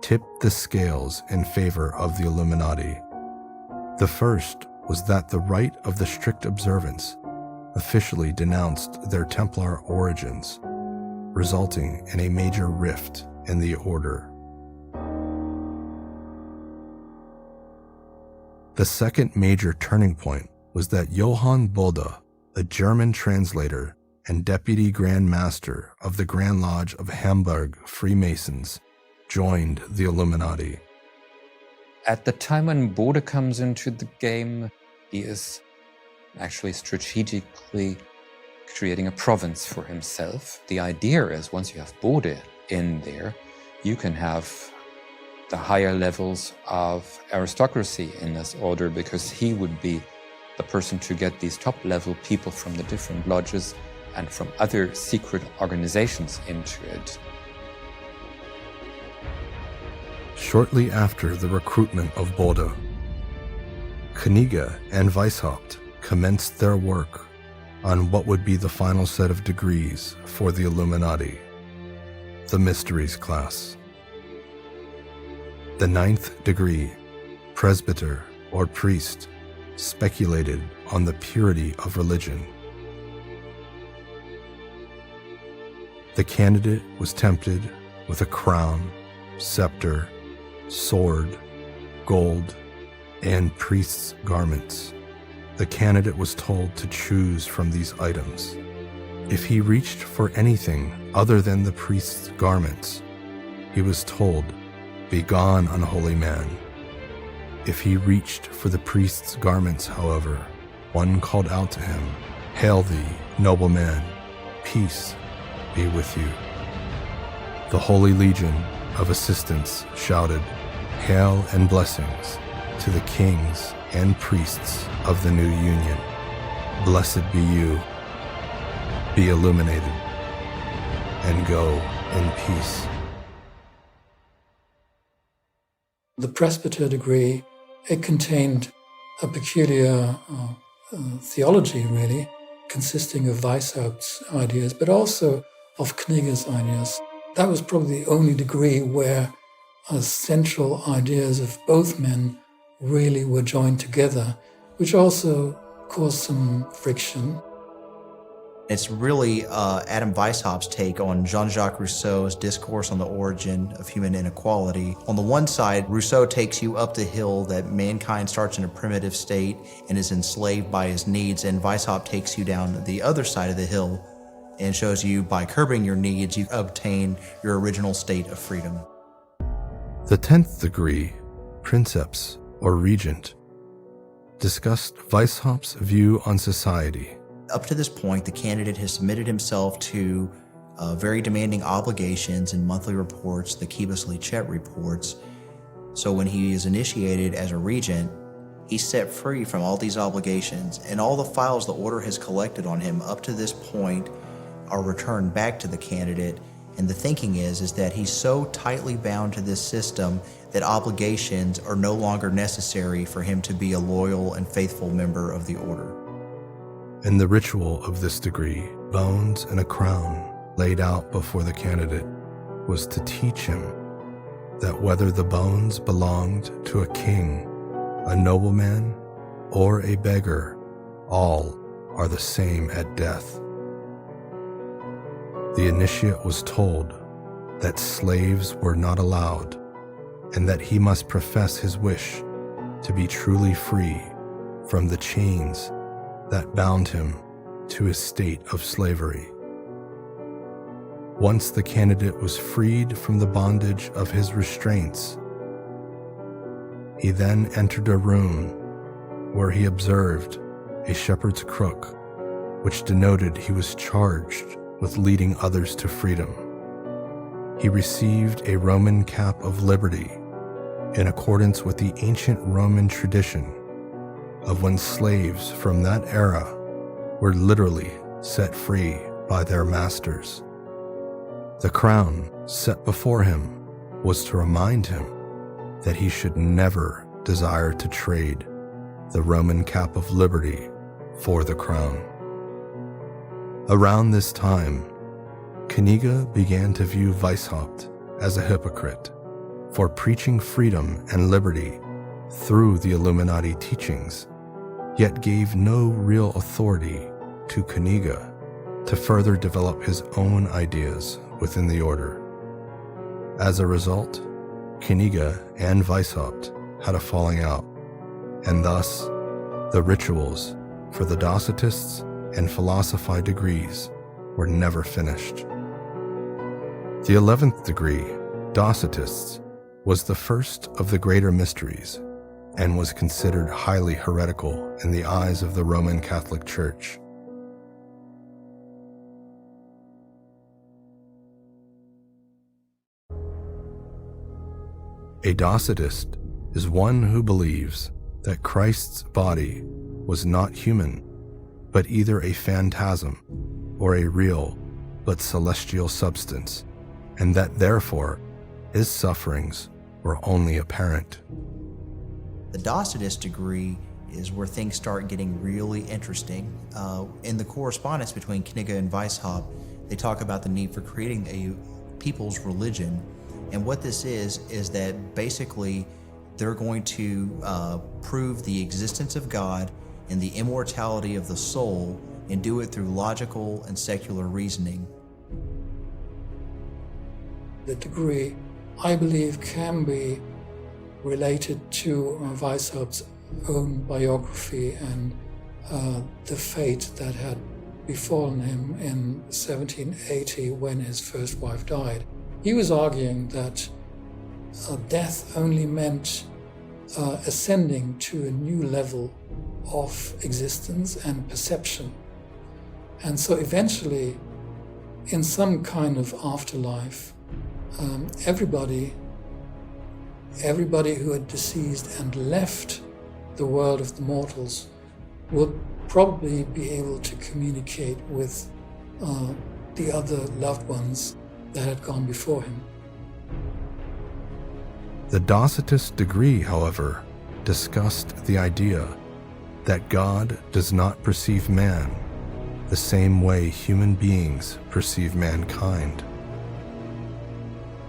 tipped the scales in favor of the Illuminati. The first was that the rite of the strict observance officially denounced their Templar origins, resulting in a major rift in the order. The second major turning point was that Johann Bode, a German translator and deputy Grand Master of the Grand Lodge of Hamburg Freemasons, joined the Illuminati. At the time when Bode comes into the game, he is actually strategically creating a province for himself. The idea is, once you have Bode in there, you can have the higher levels of aristocracy in this order, because he would be the person to get these top-level people from the different lodges and from other secret organizations into it. Shortly after the recruitment of Bode, Kniga and Weishaupt commenced their work on what would be the final set of degrees for the Illuminati, the Mysteries class. The 9th degree, presbyter or priest, speculated on the purity of religion. The candidate was tempted with a crown, scepter, sword, gold, and priest's garments. The candidate was told to choose from these items. If he reached for anything other than the priest's garments, he was told, "Begone, unholy man." If he reached for the priest's garments, however, one called out to him, "Hail thee, noble man, peace be with you." The Holy Legion of Assistants shouted, "Hail and blessings to the kings and priests of the new union. Blessed be you, be illuminated, and go in peace." The presbyter degree, it contained a peculiar theology, really, consisting of Weishaupt's ideas, but also of Knigge's ideas. That was probably the only degree where central ideas of both men really were joined together, which also caused some friction. It's really Adam Weishaupt's take on Jean-Jacques Rousseau's discourse on the origin of human inequality. On the one side, Rousseau takes you up the hill that mankind starts in a primitive state and is enslaved by his needs, and Weishaupt takes you down the other side of the hill and shows you by curbing your needs, you obtain your original state of freedom. The 10th degree, princeps or regent, discussed Weishaupt's view on society. Up to this point, the candidate has submitted himself to very demanding obligations and monthly reports, the Quibus Licet reports. So when he is initiated as a regent, he's set free from all these obligations, and all the files the order has collected on him up to this point are returned back to the candidate. And the thinking is that he's so tightly bound to this system that obligations are no longer necessary for him to be a loyal and faithful member of the order. In the ritual of this degree, bones and a crown laid out before the candidate was to teach him that whether the bones belonged to a king, a nobleman, or a beggar, all are the same at death. The initiate was told that slaves were not allowed and that he must profess his wish to be truly free from the chains that bound him to his state of slavery. Once the candidate was freed from the bondage of his restraints, he then entered a room where he observed a shepherd's crook, which denoted he was charged with leading others to freedom. He received a Roman cap of liberty in accordance with the ancient Roman tradition of when slaves from that era were literally set free by their masters. The crown set before him was to remind him that he should never desire to trade the Roman cap of liberty for the crown. Around this time, Knigge began to view Weishaupt as a hypocrite for preaching freedom and liberty through the Illuminati teachings, yet gave no real authority to Knigge to further develop his own ideas within the order. As a result, Knigge and Weishaupt had a falling out, and thus the rituals for the Docetists and Philosophi degrees were never finished. The 11th degree, Docetists, was the first of the greater mysteries and was considered highly heretical in the eyes of the Roman Catholic Church. A Docetist is one who believes that Christ's body was not human, but either a phantasm or a real but celestial substance, and that therefore his sufferings were only apparent. The Docetist degree is where things start getting really interesting. In the correspondence between Knigge and Weishaupt, they talk about the need for creating a people's religion. And what this is that basically they're going to prove the existence of God and the immortality of the soul and do it through logical and secular reasoning. The degree, I believe, can be related to Weishaupt's own biography and the fate that had befallen him in 1780 when his first wife died. He was arguing that death only meant ascending to a new level of existence and perception. And so eventually, in some kind of afterlife, everybody who had deceased and left the world of the mortals would probably be able to communicate with the other loved ones that had gone before him. The Docetist degree, however, discussed the idea that God does not perceive man the same way human beings perceive mankind.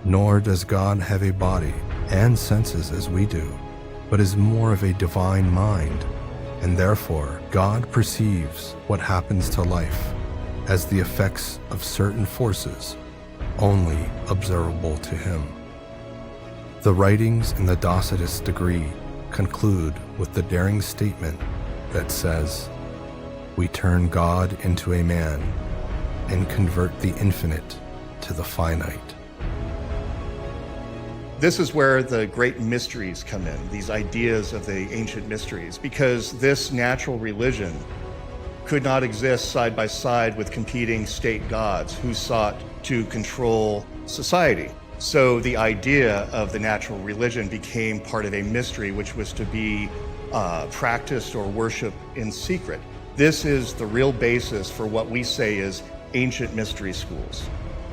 Nor does God have a body and senses as we do, but is more of a divine mind, and therefore God perceives what happens to life as the effects of certain forces only observable to him. The writings in the Docetist degree conclude with the daring statement that says, "We turn God into a man and convert the infinite to the finite." This is where the great mysteries come in, these ideas of the ancient mysteries, because this natural religion could not exist side by side with competing state gods who sought to control society. So the idea of the natural religion became part of a mystery which was to be practiced or worshiped in secret. This is the real basis for what we say is ancient mystery schools.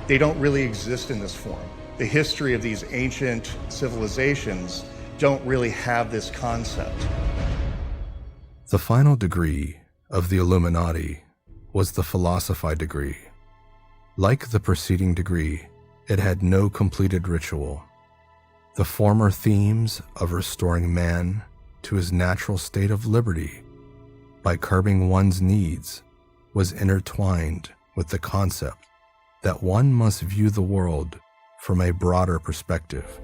They don't really exist in this form. The history of these ancient civilizations don't really have this concept. The final degree of the Illuminati was the Philosophi degree. Like the preceding degree, it had no completed ritual. The former themes of restoring man to his natural state of liberty by curbing one's needs was intertwined with the concept that one must view the world from a broader perspective,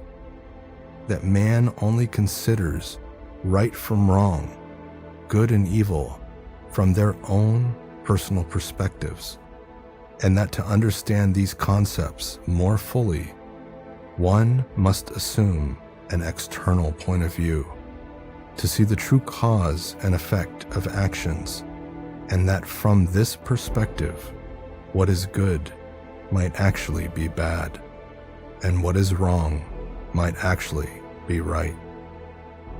that man only considers right from wrong, good and evil from their own personal perspectives, and that to understand these concepts more fully, one must assume an external point of view, to see the true cause and effect of actions, and that from this perspective, what is good might actually be bad, and what is wrong might actually be right.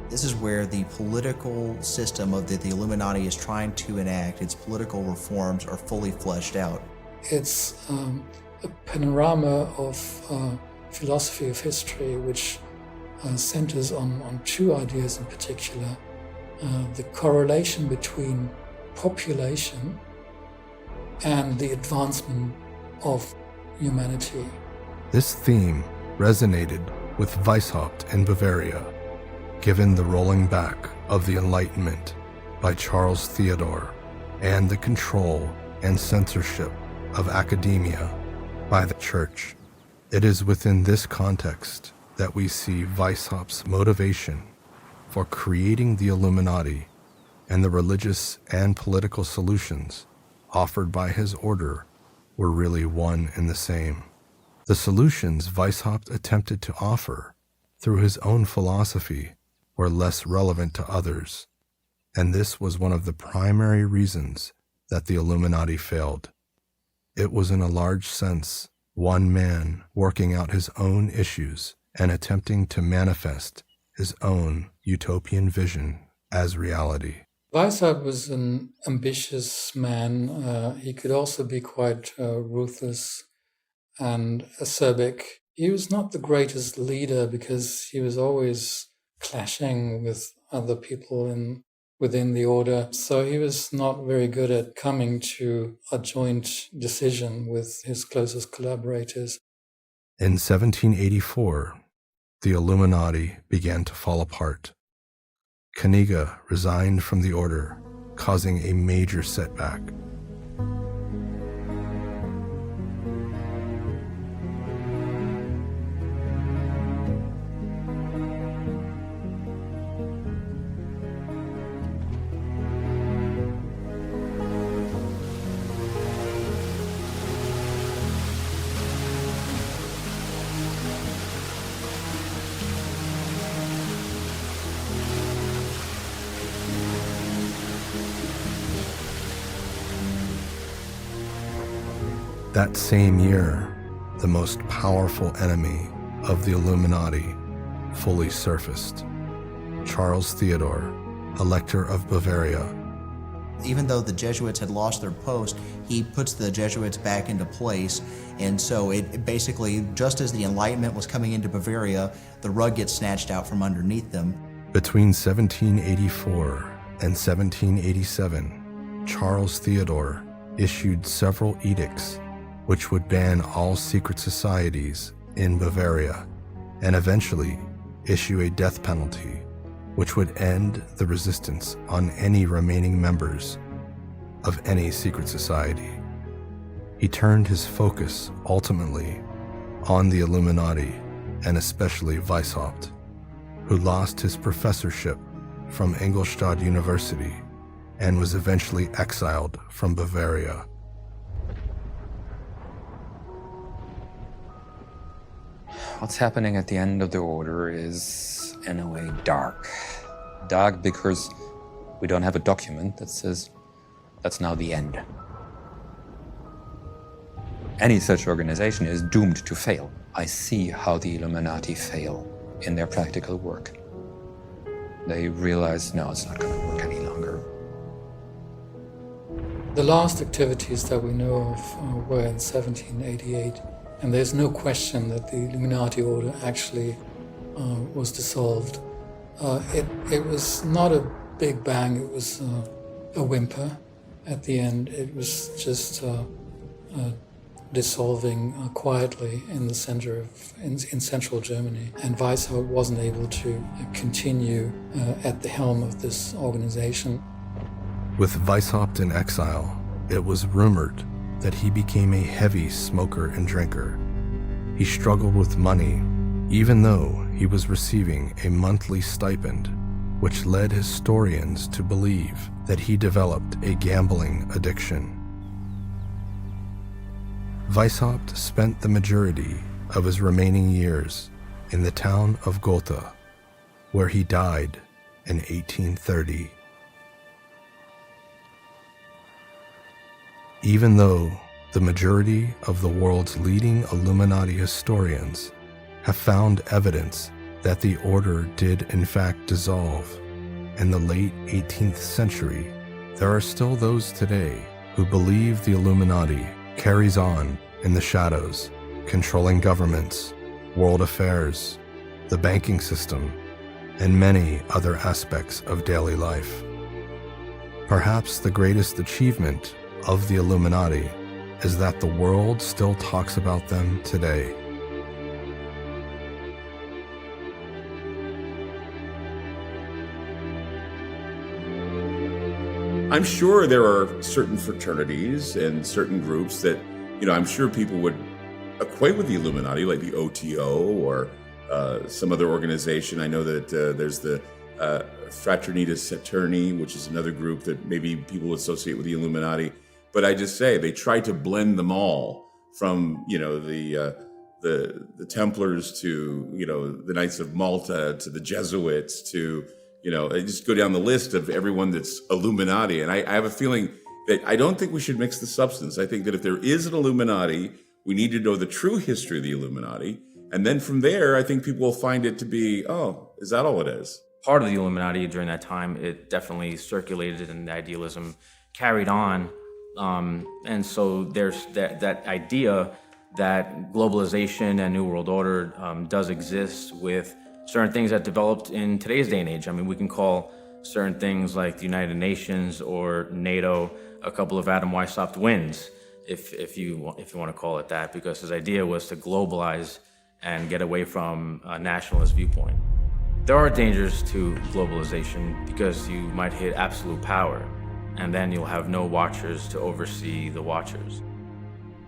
This is where the political system of the Illuminati is trying to enact, its political reforms are fully fleshed out. It's a panorama of philosophy of history which centers on two ideas in particular. The correlation between population and the advancement of humanity. This theme resonated with Weishaupt in Bavaria, given the rolling back of the Enlightenment by Charles Theodore and the control and censorship of academia by the Church. It is within this context that we see Weishaupt's motivation for creating the Illuminati and the religious and political solutions offered by his order were really one and the same. The solutions Weishaupt attempted to offer through his own philosophy were less relevant to others, and this was one of the primary reasons that the Illuminati failed. It was in a large sense one man working out his own issues and attempting to manifest his own utopian vision as reality. Weishaupt was an ambitious man. He could also be quite ruthless and acerbic. He was not the greatest leader because he was always clashing with other people within the order. So he was not very good at coming to a joint decision with his closest collaborators. In 1784, the Illuminati began to fall apart. Kaniga resigned from the order, causing a major setback. That same year, the most powerful enemy of the Illuminati fully surfaced. Charles Theodore, Elector of Bavaria. Even though the Jesuits had lost their post, he puts the Jesuits back into place. And so it basically, just as the Enlightenment was coming into Bavaria, the rug gets snatched out from underneath them. Between 1784 and 1787, Charles Theodore issued several edicts which would ban all secret societies in Bavaria and eventually issue a death penalty which would end the resistance on any remaining members of any secret society. He turned his focus ultimately on the Illuminati and especially Weishaupt, who lost his professorship from Ingolstadt University and was eventually exiled from Bavaria. What's happening at the end of the order is, in a way, dark. Dark because we don't have a document that says that's now the end. Any such organization is doomed to fail. I see how the Illuminati fail in their practical work. They realize, no, it's not going to work any longer. The last activities that we know of were in 1788, and there's no question that the Illuminati order actually was dissolved. It was not a big bang, it was a whimper at the end. It was just dissolving quietly in the center of, in central Germany. And Weishaupt wasn't able to continue at the helm of this organization. With Weishaupt in exile, it was rumored that he became a heavy smoker and drinker. He struggled with money, even though he was receiving a monthly stipend, which led historians to believe that he developed a gambling addiction. Weishaupt spent the majority of his remaining years in the town of Gotha, where he died in 1830. Even though the majority of the world's leading Illuminati historians have found evidence that the order did in fact dissolve in the late 18th century, there are still those today who believe the Illuminati carries on in the shadows, controlling governments, world affairs, the banking system, and many other aspects of daily life. Perhaps the greatest achievement of the Illuminati is that the world still talks about them today. I'm sure there are certain fraternities and certain groups that, I'm sure people would equate with the Illuminati, like the OTO or some other organization. I know that there's the Fraternitas Saturni, which is another group that maybe people associate with the Illuminati. But I just say they try to blend them all, from the Templars to the Knights of Malta to the Jesuits to I just go down the list of everyone that's Illuminati. And I have a feeling that I don't think we should mix the substance. I think that if there is an Illuminati, we need to know the true history of the Illuminati. And then from there, I think people will find it to be, oh, is that all it is? Part of the Illuminati during that time, it definitely circulated and the idealism carried on. And so there's that idea that globalization and New World Order does exist with certain things that developed in today's day and age. I mean, we can call certain things like the United Nations or NATO a couple of Adam Weishaupt wins, if you want to call it that, because his idea was to globalize and get away from a nationalist viewpoint. There are dangers to globalization because you might hit absolute power, and then you'll have no watchers to oversee the watchers.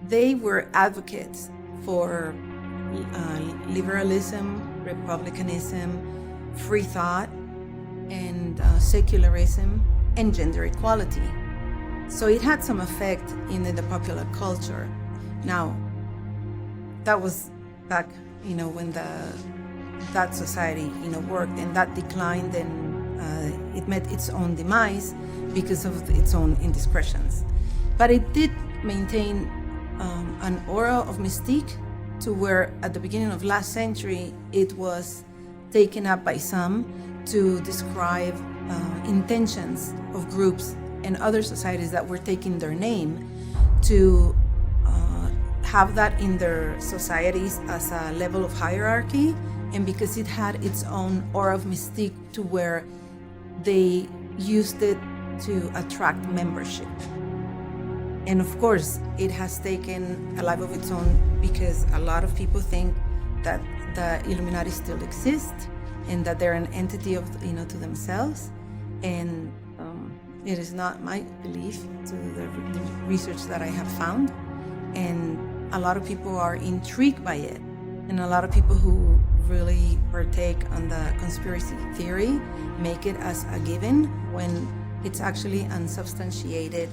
They were advocates for liberalism, republicanism, free thought, and secularism, and gender equality. So it had some effect in the popular culture. Now, that was back, when that society, worked, and that declined, and it met its own demise because of its own indiscretions. But it did maintain an aura of mystique to where at the beginning of last century it was taken up by some to describe intentions of groups and other societies that were taking their name to have that in their societies as a level of hierarchy, and because it had its own aura of mystique to where they used it to attract membership. And of course, it has taken a life of its own because a lot of people think that the Illuminati still exist and that they're an entity of, to themselves. And it is not my belief to the research that I have found. And a lot of people are intrigued by it. And a lot of people who really partake on the conspiracy theory make it as a given when it's actually unsubstantiated,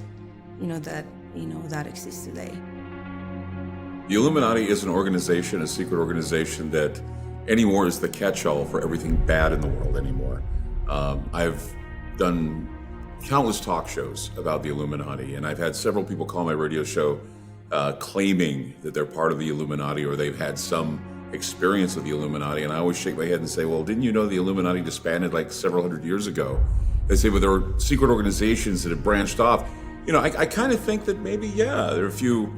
that exists today. The Illuminati is an organization, a secret organization that anymore is the catch-all for everything bad in the world anymore. I've done countless talk shows about the Illuminati, and I've had several people call my radio show claiming that they're part of the Illuminati or they've had some experience with the Illuminati, and I always shake my head and say, well, didn't you know the Illuminati disbanded like several hundred years ago? They say, well, there were secret organizations that have branched off. I kind of think that maybe, yeah, there are a few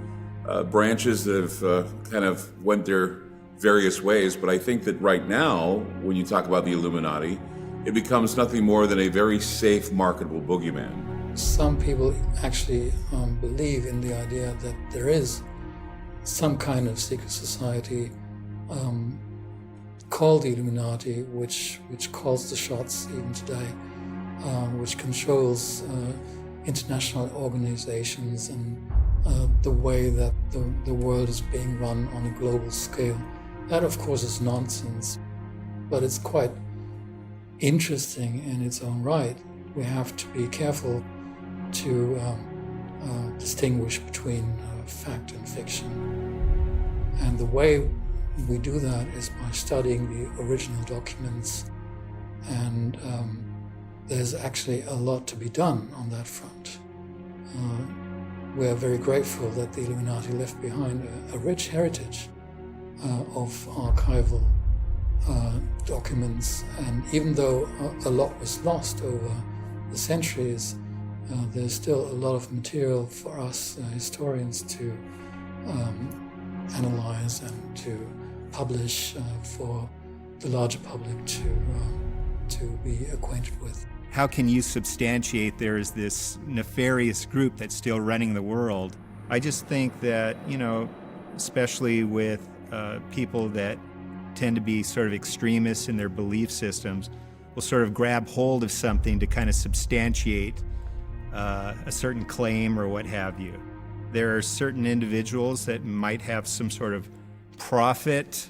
branches that have kind of went their various ways, but I think that right now, when you talk about the Illuminati, it becomes nothing more than a very safe, marketable boogeyman. Some people actually believe in the idea that there is some kind of secret society called the Illuminati, which calls the shots even today, which controls international organizations and the way that the world is being run on a global scale. That, of course, is nonsense, but it's quite interesting in its own right. We have to be careful to distinguish between fact and fiction. And the way we do that is by studying the original documents, and there's actually a lot to be done on that front. We are very grateful that the Illuminati left behind a rich heritage of archival documents, and even though a lot was lost over the centuries, there's still a lot of material for us historians to analyze and to publish for the larger public to be acquainted with. How can you substantiate there is this nefarious group that's still running the world? I just think that, especially with people that tend to be sort of extremists in their belief systems, will sort of grab hold of something to kind of substantiate a certain claim or what have you. There are certain individuals that might have some sort of profit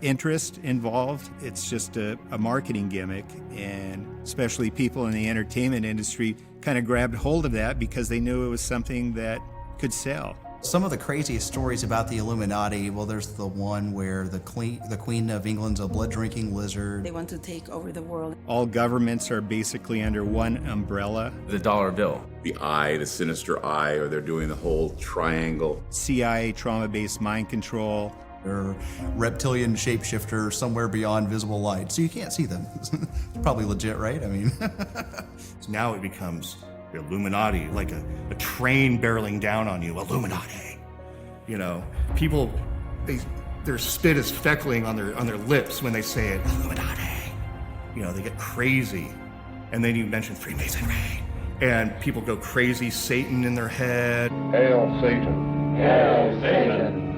interest involved. It's just a marketing gimmick, and especially people in the entertainment industry kind of grabbed hold of that because they knew it was something that could sell. Some of the craziest stories about the Illuminati, well, there's the one where the Queen of England's a blood-drinking lizard. They want to take over the world. All governments are basically under one umbrella. The dollar bill. The eye, the sinister eye, or they're doing the whole triangle. CIA trauma-based mind control. They're reptilian shapeshifters somewhere beyond visible light, so you can't see them. It's probably legit, right? I mean, So now it becomes the Illuminati, like a train barreling down on you. Illuminati. People, their spit is feckling on their lips when they say it. Illuminati. They get crazy, and then you mention Freemasonry, and people go crazy. Satan in their head. Hail Satan! Hail Satan!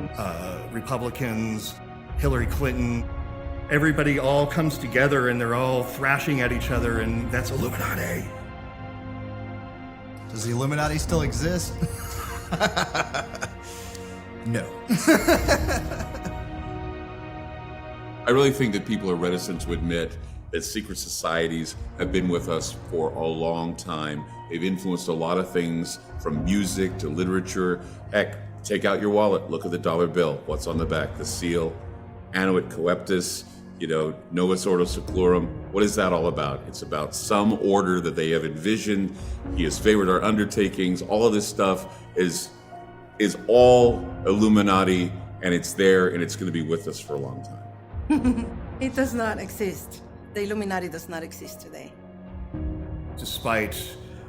Republicans, Hillary Clinton, everybody all comes together and they're all thrashing at each other, and that's Illuminati. Does the Illuminati still exist? No. I really think that people are reticent to admit that secret societies have been with us for a long time. They've influenced a lot of things, from music to literature. Heck, take out your wallet, look at the dollar bill. What's on the back? The seal, Annuit Coeptus, Novus Ordo Seclorum. What is that all about? It's about some order that they have envisioned. He has favored our undertakings. All of this stuff is is all Illuminati, and it's there, and it's going to be with us for a long time. It does not exist. The Illuminati does not exist today. Despite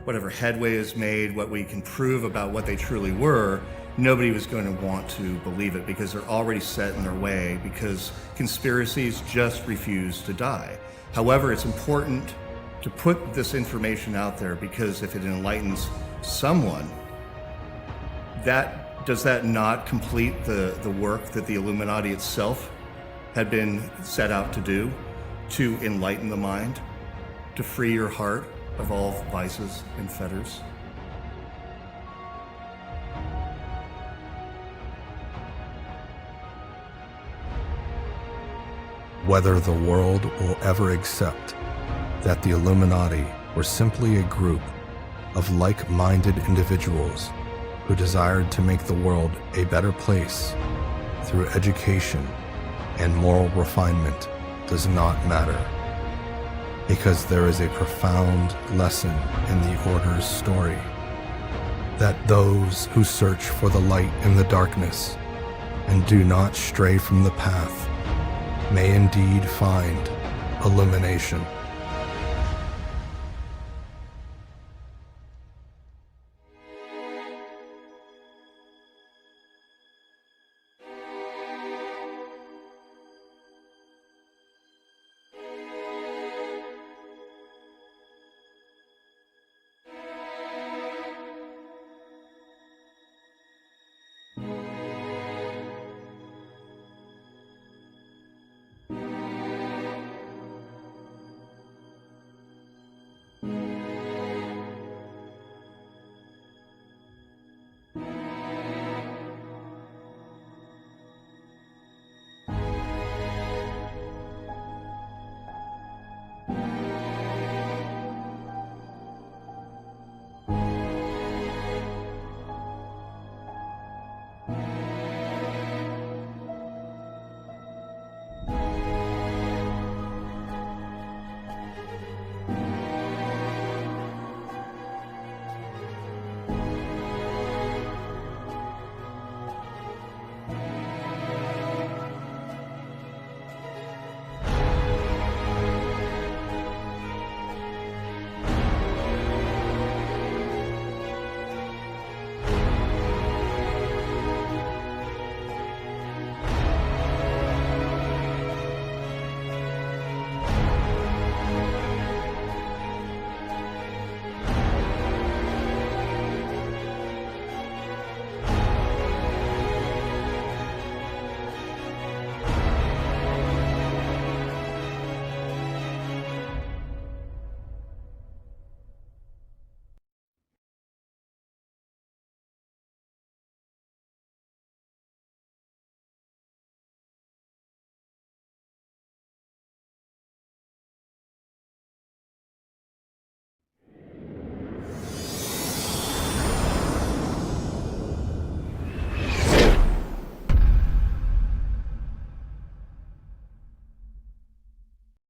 whatever headway is made, what we can prove about what they truly were, nobody was going to want to believe it because they're already set in their way, because conspiracies just refuse to die. However, it's important to put this information out there, because if it enlightens someone, does that not complete the work that the Illuminati itself had been set out to do, to enlighten the mind, to free your heart of all vices and fetters? Whether the world will ever accept that the Illuminati were simply a group of like-minded individuals who desired to make the world a better place through education and moral refinement does not matter, because there is a profound lesson in the Order's story, that those who search for the light in the darkness and do not stray from the path may indeed find illumination.